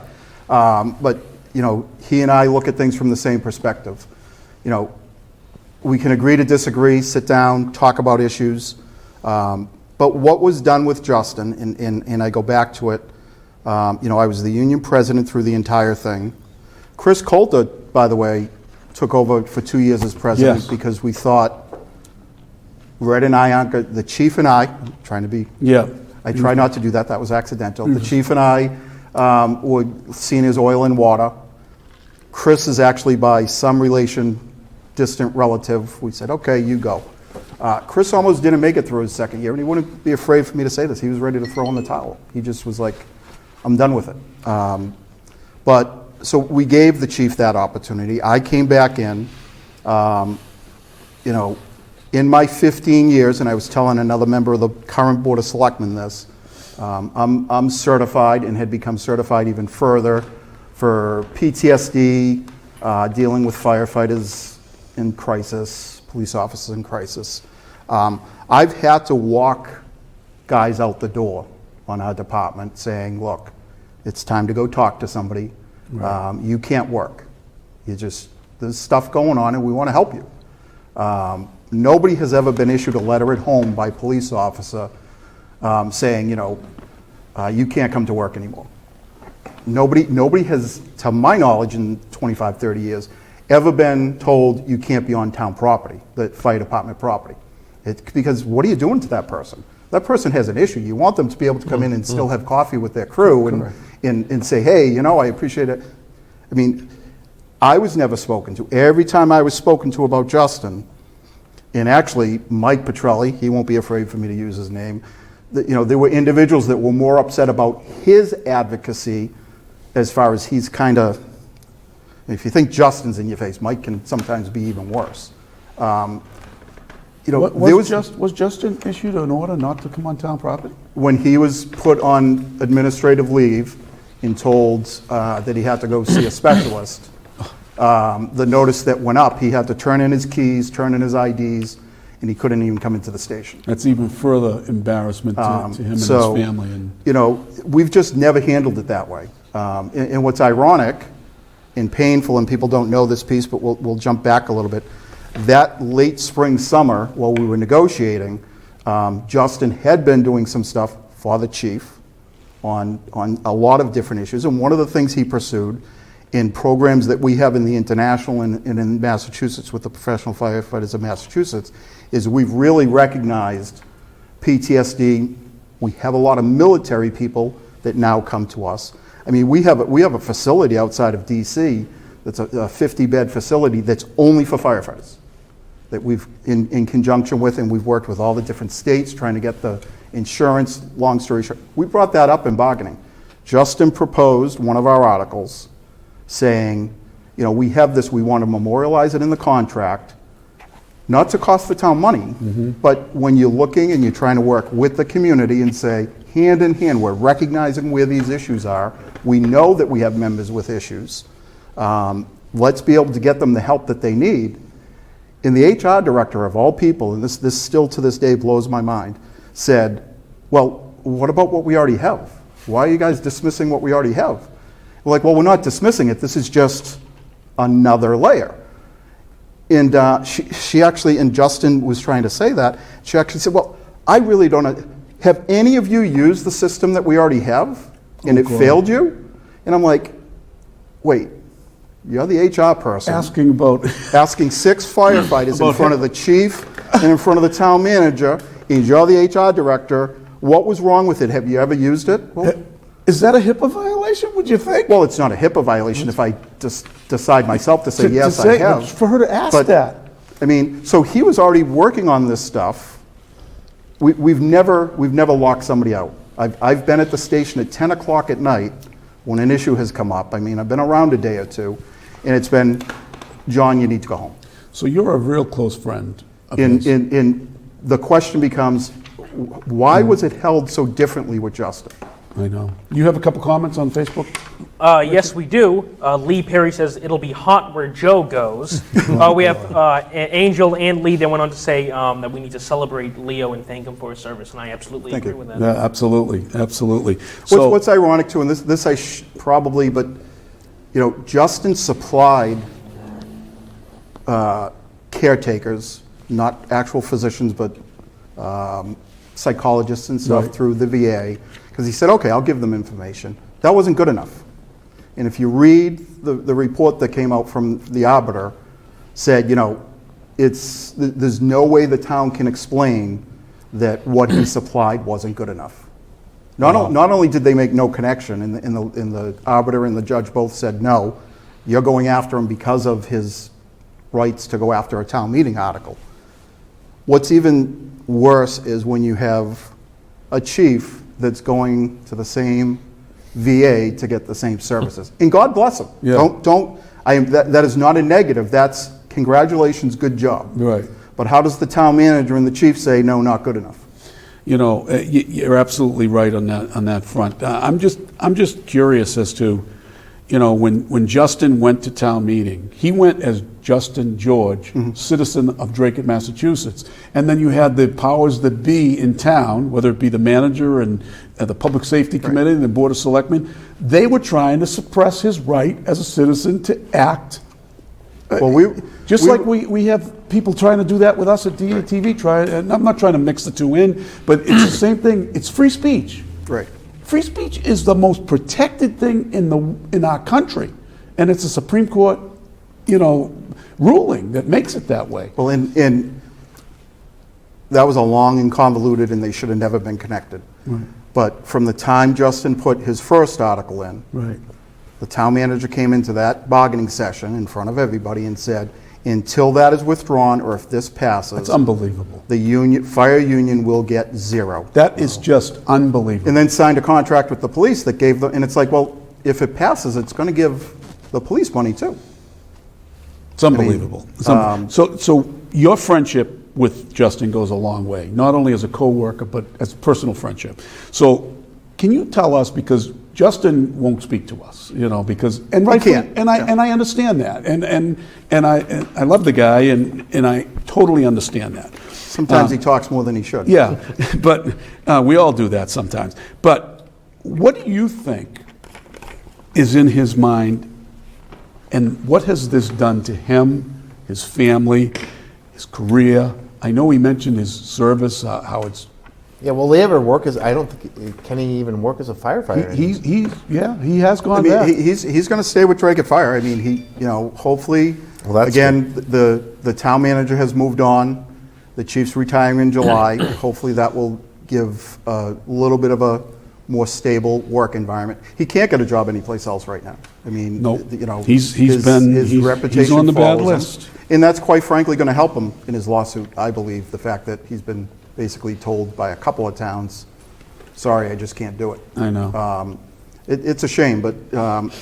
But he and I look at things from the same perspective. We can agree to disagree, sit down, talk about issues. But what was done with Justin, and I go back to it, I was the union president through the entire thing. Chris Coulter, by the way, took over for 2 years as president because we thought Red and I aren't good. The chief and I, I'm trying to be, I try not to do that, that was accidental. The chief and I were seen as oil and water. Chris is actually by some relation, distant relative. We said, okay, you go. Chris almost didn't make it through his second year, and he wouldn't be afraid for me to say this. He was ready to throw in the towel. He just was like, I'm done with it. So we gave the chief that opportunity. I came back in, in my 15 years, and I was telling another member of the current Board of Selectmen this, I'm certified and had become certified even further for PTSD, dealing with firefighters in crisis, police officers in crisis. I've had to walk guys out the door on our department saying, look, it's time to go talk to somebody. Right. You can't work. There's stuff going on and we want to help you. Nobody has ever been issued a letter at home by a police officer saying, you can't come to work anymore. Nobody has, to my knowledge in 25, 30 years, ever been told you can't be on town property, the fire department property. Because what are you doing to that person? That person has an issue. You want them to be able to come in and still have coffee with their crew and say, hey, I appreciate it. I mean, I was never spoken to. Every time I was spoken to about Justin, and actually Mike Petrelli, he won't be afraid for me to use his name, there were individuals that were more upset about his advocacy as far as he's kind of, if you think Justin's in your face, Mike can sometimes be even worse. Was Justin issued an order not to come on town property? When he was put on administrative leave and told that he had to go see a specialist, the notice that went up, he had to turn in his keys, turn in his IDs, and he couldn't even come into the station. That's even further embarrassment to him and his family. And we've just never handled it that way. And what's ironic and painful, and people don't know this piece, but we'll jump back a little bit. That late spring, summer, while we were negotiating, Justin had been doing some stuff for the chief on a lot of different issues. And one of the things he pursued in programs that we have in the international and in Massachusetts with the Professional Firefighters of Massachusetts is we've really recognized PTSD. We have a lot of military people that now come to us. I mean, we have a facility outside of DC that's a 50-bed facility that's only for firefighters that we've, in conjunction with, and we've worked with all the different states trying to get the insurance, long story short. We brought that up in bargaining. Justin proposed one of our articles saying, we have this, we want to memorialize it in the contract, not to cost the town money, but when you're looking and you're trying to work with the community and say, hand in hand, we're recognizing where these issues are. We know that we have members with issues. Let's be able to get them the help that they need. And the HR director of all people, and this still to this day blows my mind, said, well, what about what we already have? Why are you guys dismissing what we already have? We're like, well, we're not dismissing it. This is just another layer. And she actually, and Justin was trying to say that, she actually said, well, I really don't, have any of you used the system that we already have? And it failed you? And I'm like, wait, you're the HR person. Asking about Asking 6 firefighters in About front of the chief and in front of the town manager, and you're the HR director, what was wrong with it? Have you ever used it? Well, Is that a HIPAA violation, would you think? well, it's not a HIPAA violation if I just decide myself to say, yes, I have. For her to ask But, that. I mean, so he was already working on this stuff. We've never locked somebody out. I've been at the station at 10 o'clock at night when an issue has come up. I mean, I've been around a day or two, and it's been, John, you need to go home. So you're a real close friend of And his. the question becomes, why was it held so differently with Justin? I know. You have a couple comments on Facebook? Yes, we do. Lee Perry says it'll be hot where Joe goes. We have Angel and Lee. They went on to say that we need to celebrate Leo and thank him for his service, and I absolutely agree with that. Yeah, absolutely, absolutely. So, What's ironic too, and this I probably, but you know, Justin supplied caretakers, not actual physicians, but psychologists and stuff Right. through the VA, because he said, okay, I'll give them information. That wasn't good enough. And if you read the report that came out from the arbiter, said, you know, there's no way the town can explain that what he supplied wasn't good enough. Not only did they make no connection, and the arbiter and the judge both said, no, you're going after him because of his rights to go after a town meeting article. What's even worse is when you have a chief that's going to the same VA to get the same services. And God bless him. Yeah. That is not a negative. That's congratulations, good job. right. But how does the town manager and the chief say, no, not good enough? You know, you're absolutely right on that front. I'm just curious as to, you know, when Justin went to town meeting, he went as Justin George, citizen of Drake, Massachusetts, and then you had the powers that be in town, whether it be the manager and the Public Safety Committee and the Board of Selectmen. They were trying to suppress his right as a citizen to act. Well, Like we have people trying to do that with us at DATV. And I'm not trying to mix the two in, but it's the same thing. It's free speech. Right. Free speech is the most protected thing in our country, and it's a Supreme Court, you know, ruling that makes it that way. Well, and that was a long and convoluted, and they should have never been connected. Right. But from the time Justin put his first article in, Right. the town manager came into that bargaining session in front of everybody and said, until that is withdrawn, or if this passes, It's unbelievable. the fire union will get zero. That is just unbelievable. And then signed a contract with the police that gave them, and it's like, well, if it passes, it's going to give the police money too. It's unbelievable. So your friendship with Justin goes a long way, not only as a co-worker, but as a personal friendship. So can you tell us, because Justin won't speak to us, you know, because, and rightfully, can't. and I understand that, and I love the guy, and I totally understand that. Sometimes he talks more than he should. Yeah, but we all do that sometimes. But what do you think is in his mind, and what has this done to him, his family, his career? I know he mentioned his service, how it's. Yeah, will he ever work as? I don't think. Can he even work as a firefighter? He has gone I mean, back. he's going to stay with Drake Fire. I mean, hopefully, Well, that's again, the town manager has moved on. The chief's retiring in July. Hopefully, that will give a little bit of a more stable work environment. He can't get a job anyplace else right now. I mean, Nope. you know, He's his reputation on the bad follows him. list. And that's quite frankly going to help him in his lawsuit, I believe, the fact that he's been basically told by a couple of towns, sorry, I just can't do it. I know. It's a shame, but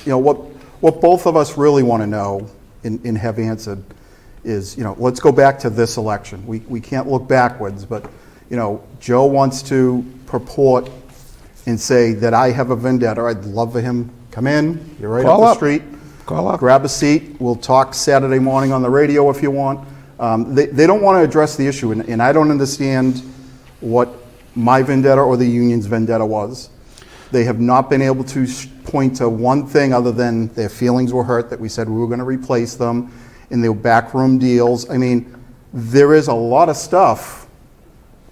you know, what both of us really want to know and have answered is, you know, let's go back to this election. We can't look backwards, but, you know, Joe wants to purport and say that I have a vendetta. I'd love for him come in, you're right Call up the up. street. Call up. Grab a seat. We'll talk Saturday morning on the radio if you want. They don't want to address the issue, and I don't understand what my vendetta or the union's vendetta was. They have not been able to point to one thing other than their feelings were hurt, that we said we were going to replace them, and there were backroom deals. I mean, there is a lot of stuff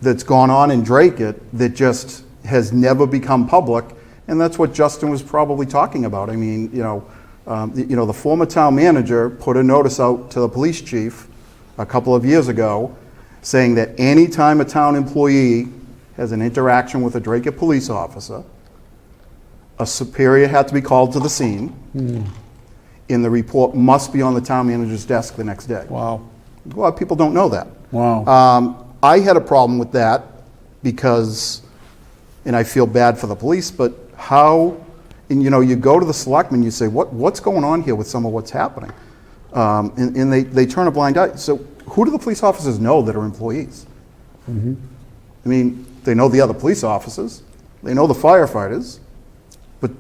that's gone on in Dracut that just has never become public, and that's what Justin was probably talking about. I mean, the former town manager put a notice out to the police chief a couple of years ago saying that any time a town employee has an interaction with a Dracut police officer, a superior had to be called to the scene, and the report must be on the town manager's desk the next day. Wow. A lot of people don't know that. Wow. I had a problem with that because, and I feel bad for the police, but how, and you go to the selectmen, you say, what's going on here with some of what's happening? And they turn a blind eye. So who do the police officers know that are employees? I mean, they know the other police officers, they know the firefighters, but,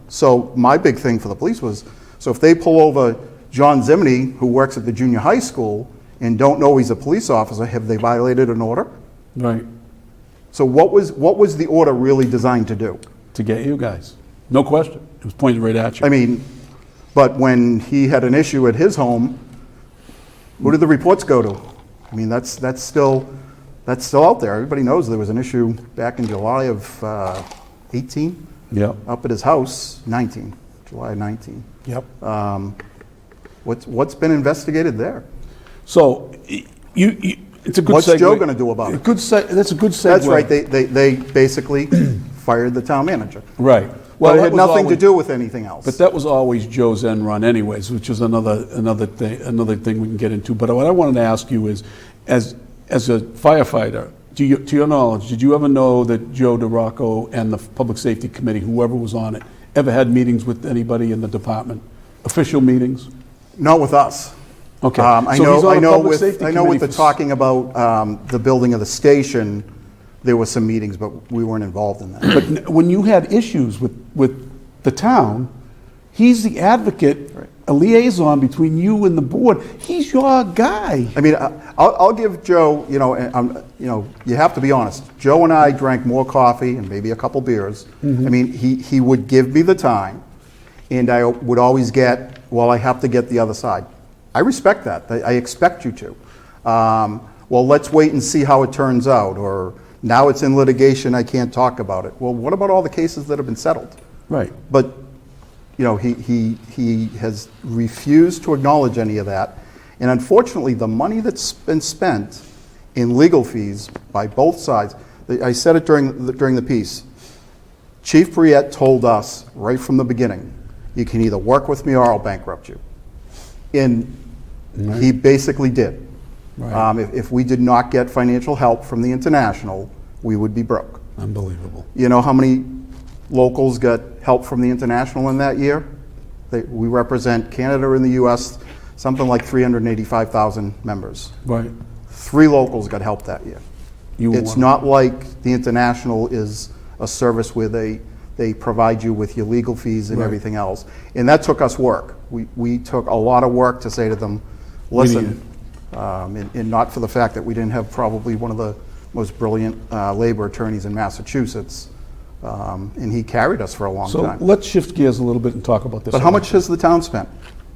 so my big thing for the police was, so if they pull over John Zimney, who works at the junior high school, and don't know he's a police officer, have they violated an order? Right. So what was the order really designed to do? To get you guys. No question. It was pointed right at you. I mean, but when he had an issue at his home, who did the reports go to? I mean, that's still out there. Everybody knows there was an issue back in July of 18. Yep. Up at his house, 19, July 19. Yep. What's been investigated there? So, it's a good What's segue. Joe going to do about it? That's a good segue. That's right. They basically fired the town manager. Right. Well, it that had was nothing to always- do with anything else. But that was always Joe's end run anyways, which is another thing we can get into. But what I wanted to ask you is, as a firefighter, to your knowledge, did you ever know that Joe DeRocco and the Public Safety Committee, whoever was on it, ever had meetings with anybody in the department? Official meetings? Not with us. Okay. I So he's on the know Public with Safety I know with the Committee for- talking about the building of the station, there were some meetings, but we weren't involved in that. But when you had issues with the town, he's the advocate, a liaison between you and the board. He's your guy. I mean, I'll give Joe, you have to be honest. Joe and I drank more coffee and maybe a couple beers. I mean, he would give me the time, and I would always get, well, I have to get the other side. I respect that. I expect you to. Well, let's wait and see how it turns out. Or now it's in litigation, I can't talk about it. Well, what about all the cases that have been settled? Right. But he has refused to acknowledge any of that. And unfortunately, the money that's been spent in legal fees by both sides, I said it during the piece, Chief Briette told us right from the beginning, you can either work with me or I'll bankrupt you. And he basically did. Right. If we did not get financial help from the International, we would be broke. Unbelievable. You know how many locals got help from the International in that year? We represent Canada and the U.S., something like 385,000 members. Right. 3 locals got help that year. You It's won. not like the International is a service where they provide you with your legal fees and Right. everything else. And that took us work. We took a lot of work to say to them, listen, and not for the fact that we didn't have probably one of the most brilliant labor attorneys in Massachusetts, and he carried us for a long So time. let's shift gears a little bit and talk about this. But how much has the town spent?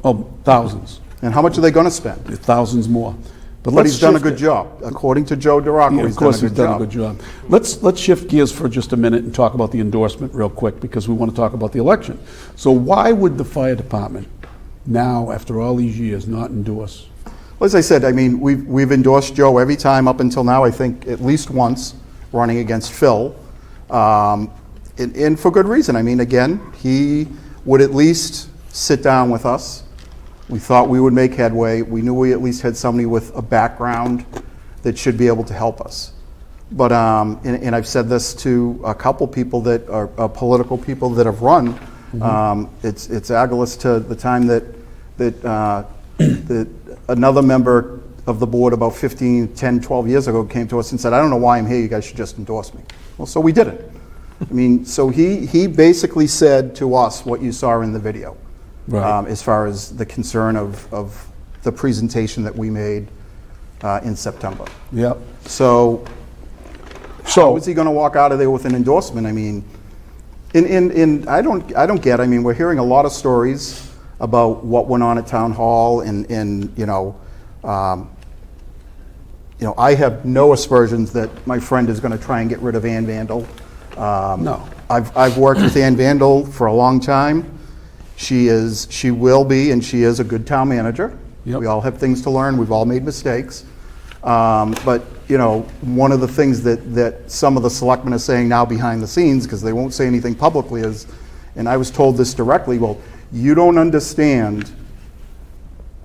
Oh, thousands. And how much are they going to spend? Thousands more. But let's he's done a shift good it. job. According to Joe DeRocco, Yeah, he's of course, done he's done a good job. Let's shift gears for just a minute and talk about the endorsement real quick, because we want to talk about the election. So why would the fire department now, after all these years, not endorse? Well, as I said, I mean, we've endorsed Joe every time up until now, I think at least once, running against Phil. And for good reason. I mean, again, he would at least sit down with us. We thought we would make headway. We knew we at least had somebody with a background that should be able to help us. But, and I've said this to a couple people that are political people that have run. It's agilous to the time that another member of the board about 10, 12 years ago came to us and said, I don't know why I'm here, you guys should just endorse me. Well, so we did it. I mean, so he basically said to us what you saw in the video. Right. As far as the concern of the presentation that we made in September. Yep. So how is he going to walk out of there with an endorsement? I mean, and I don't get. I mean, we're hearing a lot of stories about what went on at town hall, and I have no aspersions that my friend is going to try and get rid of Ann Vandal. No. I've worked with Ann Vandal for a long time. She will be, and she is a good town manager. Yep. We all have things to learn. We've all made mistakes. But one of the things that some of the selectmen are saying now behind the scenes, because they won't say anything publicly, is, and I was told this directly, well, you don't understand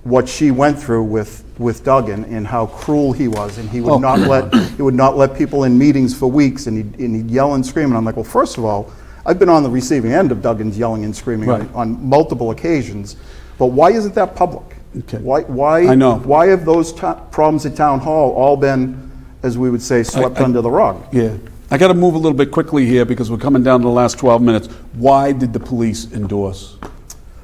what she went through with Duggan and how cruel he was, and he would not let people in meetings for weeks, and he'd yell and scream. And I'm like, well, first of all, I've been on the receiving end of Duggan's yelling and screaming on multiple occasions, but why isn't that public? Okay. Why? I know. Why have those problems at town hall all been, as we would say, swept under the rug? Yeah. I got to move a little bit quickly here because we're coming down to the last 12 minutes. Why did the police endorse?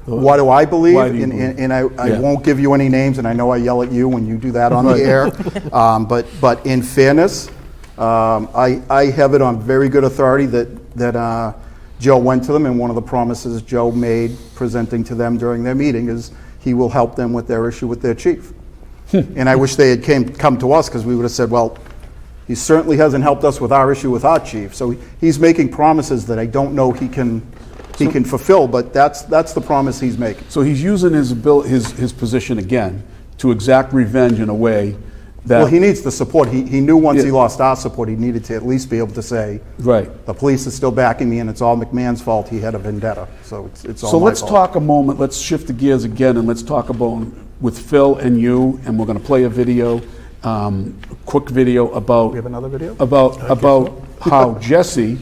What do I believe? Why do you believe? And I won't give you any names, and I know I yell at you when you do that on the air. But in fairness, I have it on very good authority that Joe went to them, and one of the promises Joe made presenting to them during their meeting is he will help them with their issue with their chief. And I wish they had come to us, because we would have said, well, he certainly hasn't helped us with our issue with our chief. So he's making promises that I don't know he can fulfill, but that's the promise he's making. So he's using his position again to exact revenge in a way that... Well, he needs the support. He knew once he lost our support, he needed to at least be able to say, right, the police is still backing me, and it's all McMahon's fault. He had a vendetta, so it's all So my let's fault. talk a moment, let's shift the gears again, and let's talk about with Phil and you, and we're going to play a video, quick video about... We have another video? About how Jesse,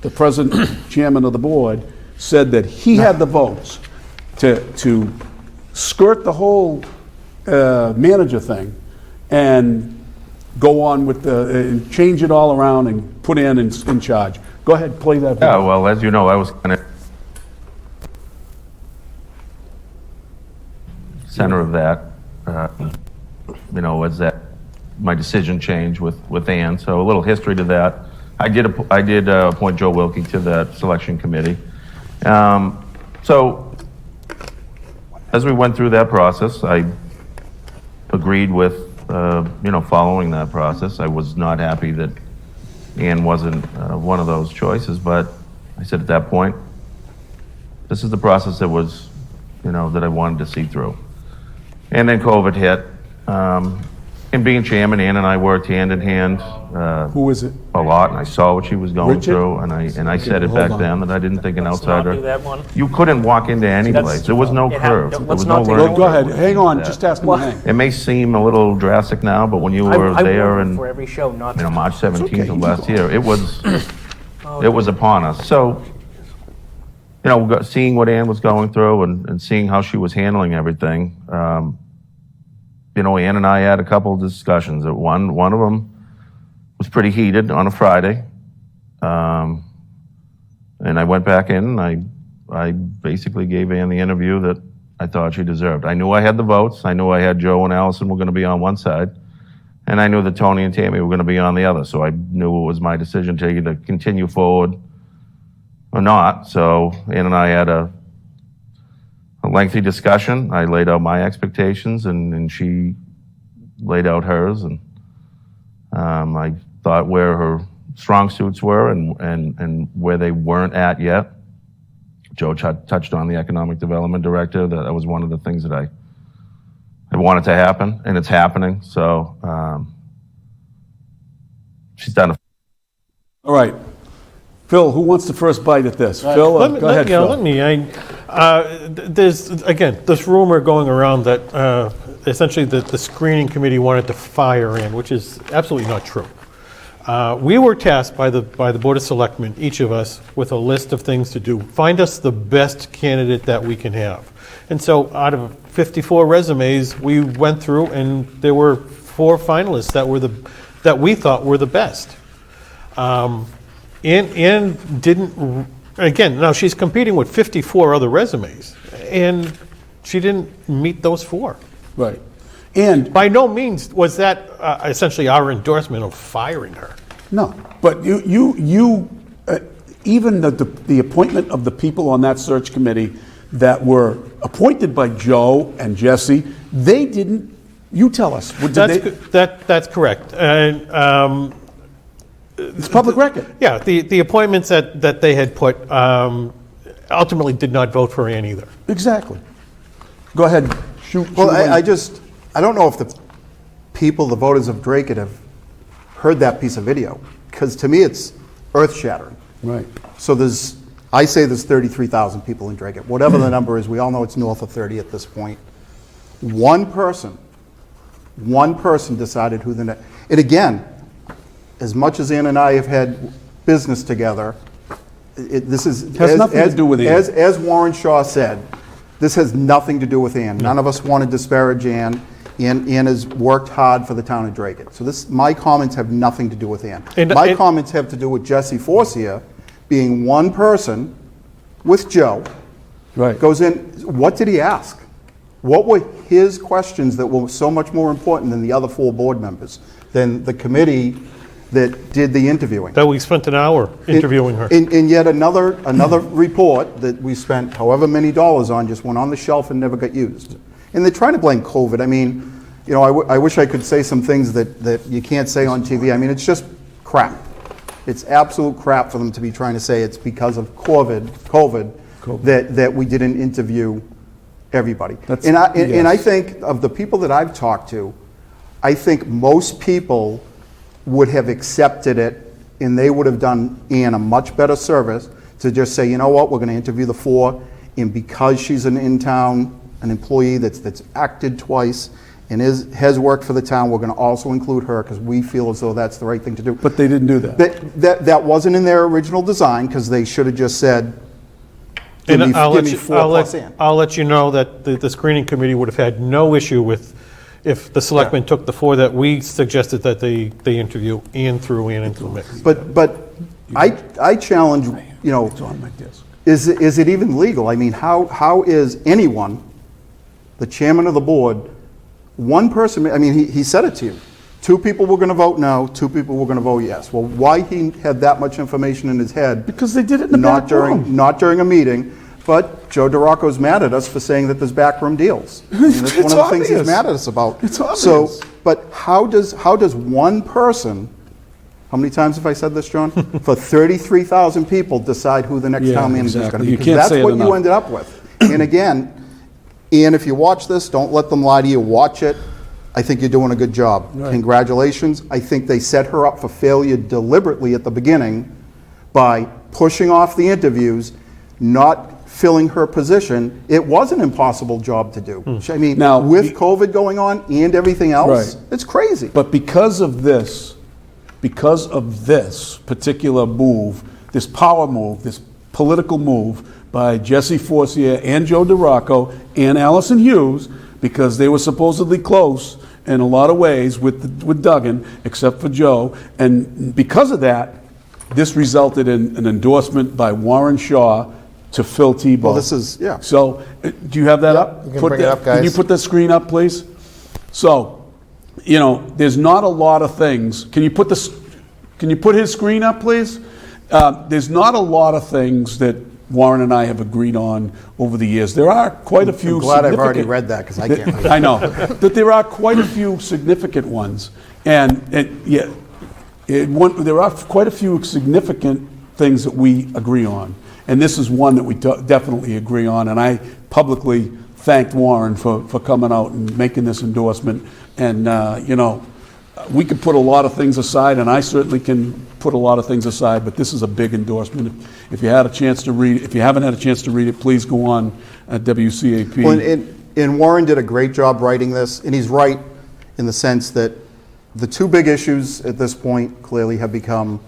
the president, chairman of the board, said that he had the votes to skirt the whole manager thing and go on with and change it all around and put Ann in charge. Go ahead, play that video. Yeah, well, as you know, I was kind of center of that, as that my decision changed with Ann. So a little history to that. I did appoint Joe Wilkie to that selection committee. So as we went through that process, I agreed with following that process. I was not happy that Ann wasn't one of those choices, but I said at that point, this is the process that was, that I wanted to see through. And then COVID hit. And being chairman, Ann and I worked hand in hand. Who is it? A lot, and I saw what she was going Richard? through, and I said it hold back on. then that I didn't think an Let's not outsider. do that one. You couldn't walk into any That's- place. There was no it had- curve. There let's was not no take learning. it Go ahead, curve. hang on, Yeah. just ask him Well- to hang. It may seem a little drastic now, but when you were I there warn and for every show not to. March 17th okay, of you last go. year, it was upon us. So, seeing what Ann was going through and seeing how she was handling everything, Ann and I had a couple of discussions. One of them was pretty heated on a Friday, and I went back in and I basically gave Ann the interview that I thought she deserved. I knew I had the votes. I knew I had Joe and Allison were going to be on one side, and I knew that Tony and Tammy were going to be on the other. So I knew it was my decision to either continue forward or not. So Ann and I had a lengthy discussion. I laid out my expectations, and she laid out hers, and I thought where her strong suits were and where they weren't at yet. Joe touched on the economic development director. That was one of the things that I wanted to happen, and it's happening. So she's done a All right. Phil, who wants the first bite at this? Phil, go ahead, Phil. Let me. There's again this rumor going around that essentially the screening committee wanted to fire Ann, which is absolutely not true. We were tasked by the Board of Selectmen, each of us, with a list of things to do. Find us the best candidate that we can have. And so out of 54 resumes, we went through, and there were 4 finalists that we thought were the best. Ann didn't, again, now she's competing with 54 other resumes, and she didn't meet those 4. Right. And by no means was that essentially our endorsement of firing her. no, but you even the appointment of the people on that search committee, that were appointed by Joe and Jesse, they didn't, you tell us. Did they- That's correct. And, it's public record. yeah, the appointments that they had put ultimately did not vote for Ann either. Exactly. Go ahead, shoot. Well, shoot away. I don't know if the people, the voters of Drake have heard that piece of video, because to me it's earth-shattering. Right. So I say there's 33,000 people in Drake. Whatever the number is, we all know it's north of 30 at this point. One person decided who the next, and again, as much as Ann and I have had business together, this is... Has nothing to do with Ann. As Warren Shaw said, this has nothing to do with Ann. None of us want to disparage Ann. Ann has worked hard for the town of Drake. So my comments have nothing to do with Ann. My comments have to do with Jesse Forcia being one person with Joe. Right. Goes in, what did he ask? What were his questions that were so much more important than the other 4 board members, than the committee that did the interviewing? That we spent an hour interviewing her. And yet another report that we spent however many dollars on just went on the shelf and never got used. And they're trying to blame COVID. I mean, you know, I wish I could say some things that you can't say on TV. I mean, it's just crap. It's absolute crap for them to be trying to say it's because of COVID. That we didn't interview everybody. And I think of the people that I've talked to, I think most people would have accepted it, and they would have done Ann a much better service to just say, you know what, we're going to interview the 4, and because she's an an employee that's acted twice and has worked for the town, we're going to also include her because we feel as though that's the right thing to do. But they didn't do that. That wasn't in their original design, because they should have just said, And give me 4 plus Ann. I'll let you know that the screening committee would have had no issue with if the selectmen took the 4 that we suggested that they interview Ann threw Ann into the mix. But I challenge, you know, It's on my desk. is it even legal? I mean, how is anyone, the chairman of the board, one person, I mean, he said it to you. 2 people were going to vote no, 2 people were going to vote yes. Well, why he had that much information in his head? Because they did it in the back room. Not during a meeting, but Joe DeRocco's mad at us for saying that there's backroom deals. I mean, that's one of the things he's mad at us about. It's obvious. So, but how does one person, how many times have I said this, John? For 33,000 people decide who the next town manager is going to be. You Because can't that's say it what you enough. ended up with. And again, Ian, if you watch this, don't let them lie to you. Watch it. I think you're doing a good job. Right. Congratulations. I think they set her up for failure deliberately at the beginning by pushing off the interviews, not filling her position. It was an impossible job to do. I mean, Now, with COVID going on and everything else, Right. it's crazy. But because of this particular move, this power move, this political move by Jesse Forcia and Joe DeRocco and Allison Hughes, because they were supposedly close in a lot of ways with Duggan, except for Joe, and because of that, this resulted in an endorsement by Warren Shaw to Phil Tebow. Well, this is, yeah. So, do you have that up? you can bring it up, Can you guys. put that screen up, please? So, you know, there's not a lot of things. Can you put his screen up, please? There's not a lot of things that Warren and I have agreed on over the years. There are quite a few. I'm glad I've already significant- read that, 'cause I can't read it. I know, but there are quite a few significant ones, there are quite a few significant things that we agree on, and this is one that we definitely agree on. And I publicly thanked Warren for coming out and making this endorsement. And you know, we could put a lot of things aside, and I certainly can put a lot of things aside, but this is a big endorsement. If you had a chance to read it, if you haven't had a chance to read it, please go on at WCAP. Well, and Warren did a great job writing this, and he's right in the sense that the 2 big issues at this point clearly have become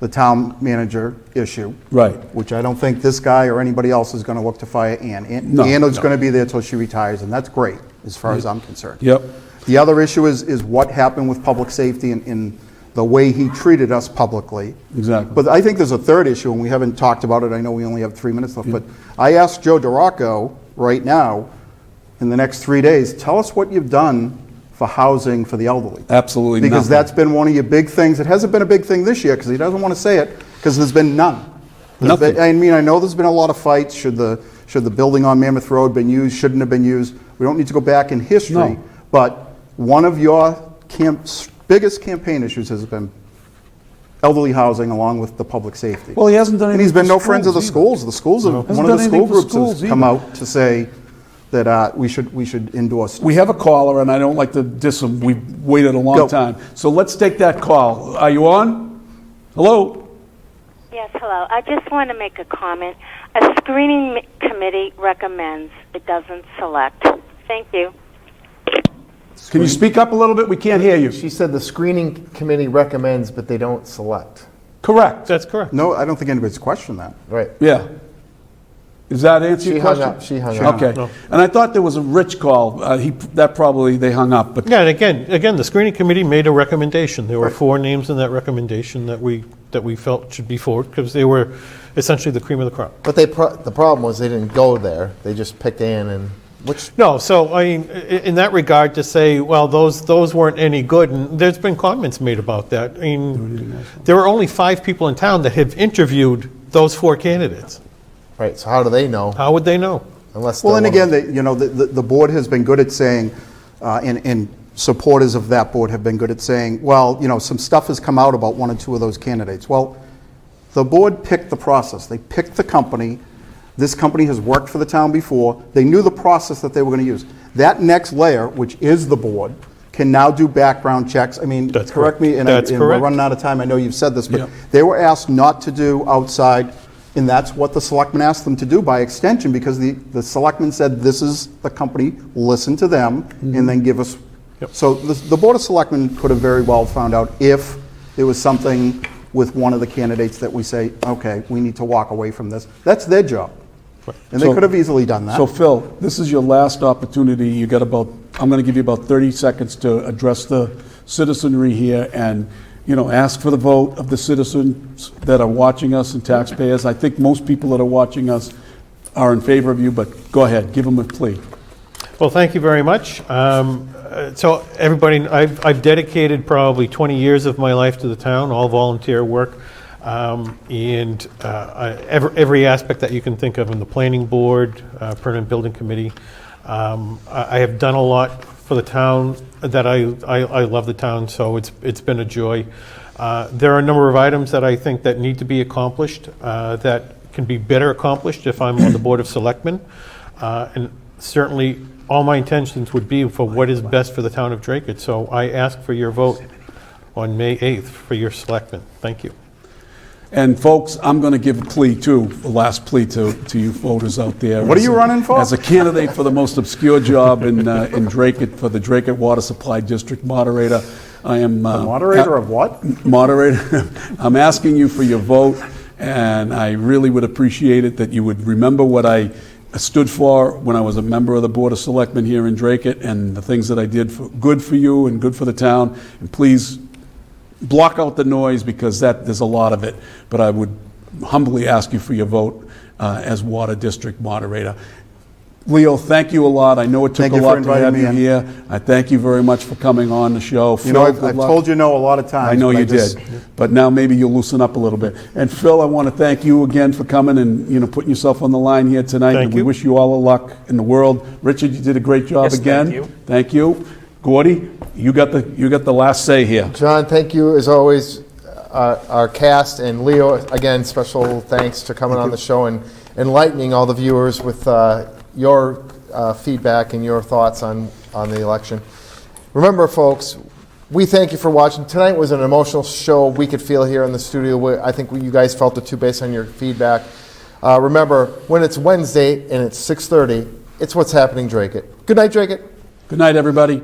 the town manager issue. Right. Which I don't think this guy or anybody else is going to look to fire Ann. No, Ann is no. going to be there till she retires, and that's great as far as I'm concerned. Yep. The other issue is what happened with public safety and the way he treated us publicly. Exactly. But I think there's a third issue, and we haven't talked about it. I know we only have 3 minutes left, but I asked Joe DeRocco right now, in the next 3 days, tell us what you've done for housing for the elderly. Absolutely Because nothing. that's been one of your big things. It hasn't been a big thing this year, because he doesn't want to say it, because there's been none. Nothing. I mean, I know there's been a lot of fights. Should should the building on Mammoth Road been used, shouldn't have been used. We don't need to go back in history, No. but one of your biggest campaign issues has been elderly housing along with the public safety. Well, he hasn't done And anything he's been for no friends of the schools schools. The schools, have, Hasn't one done of the anything school for groups schools has come either. out to say that we should endorse. We have a caller, and I don't like to diss him. We've waited a long Go. time. So let's take that call. Are you on? Hello? Yes, hello. I just want to make a comment. A screening committee recommends, it doesn't select. Thank you. Can you speak up a little bit? We can't hear you. She said the screening committee recommends, but they don't select. Correct. That's correct. No, I don't think anybody's questioned that. Right. Yeah. Does that answer your She hung question? up. She hung up. Okay. And I thought there was a Rich call. They hung up. But Yeah, and again, the screening committee made a recommendation. There were 4 names in that recommendation that we felt should be forward because they were essentially the cream of the crop. But the problem was they didn't go there. They just picked Ann and which. No, so I mean, in that regard, to say, well, those weren't any good, and there's been comments made about that. I mean, there were only 5 people in town that have interviewed those 4 candidates. Right. So how do they know? How would they know? Unless. Well, and they're again, the board has been good at saying, and supporters of that board have been good at saying, well, some stuff has come out about 1 or 2 of those candidates. Well, the board picked the process. They picked the company. This company has worked for the town before. They knew the process that they were going to use. That next layer, which is the board, can now do background checks. I mean, That's correct me, and, That's and we're correct. running out of time. I know you've said this, but Yep. they were asked not to do outside, and that's what the selectmen asked them to do by extension, because the selectmen said, this is the company, listen to them, and then give us. Yep. So the Board of Selectmen could have very well found out if there was something with one of the candidates that we say, okay, we need to walk away from this. That's their job. And they So- could have easily done that. So Phil, this is your last opportunity. I'm going to give you about 30 seconds to address the citizenry here and, ask for the vote of the citizens that are watching us and taxpayers. I think most people that are watching us are in favor of you, but go ahead, give them a plea. Well, thank you very much. So everybody, I've dedicated probably 20 years of my life to the town, all volunteer work, and every aspect that you can think of in the planning board, permanent building committee. I have done a lot for the town that I love the town, so it's been a joy. There are a number of items that I think that need to be accomplished that can be better accomplished if I'm on the Board of Selectmen. And certainly, all my intentions would be for what is best for the town of Dracut. So I ask for your vote on May 8th for your selectmen. Thank you. And folks, I'm going to give a plea too, the last plea to you voters out there. What are you running for? As a candidate for the most obscure job in Dracut, for the Dracut Water Supply District Moderator, I am... Moderator of what? Moderator, I'm asking you for your vote, and I really would appreciate it that you would remember what I stood for when I was a member of the Board of Selectmen here in Dracut and the things that I did good for you and good for the town. And please block out the noise because there's a lot of it. But I would humbly ask you for your vote as Water District Moderator. Leo, thank you a lot. I know it took Thank a you for lot to inviting have me you in. here. I thank you very much for coming on the show. You know, Phil, I've good luck. told you no a lot of times. I know but you just- did, but now maybe you'll loosen up a little bit. And Phil, I want to thank you again for coming and putting yourself on the line here tonight. Thank and we you. wish you all the luck in the world. Richard, you did a great job Yes, again. thank you. Thank you. Gordy, you got the last say here. John, thank you as always. Our cast and Leo, again, special thanks to coming on the show and enlightening all the viewers with your feedback and your thoughts on the election. Remember, folks, we thank you for watching. Tonight was an emotional show. We could feel here in the studio. I think you guys felt it too based on your feedback. Remember, when it's Wednesday and it's 6:30, it's What's Happening Dracut. Good night, Dracut. Good night, everybody.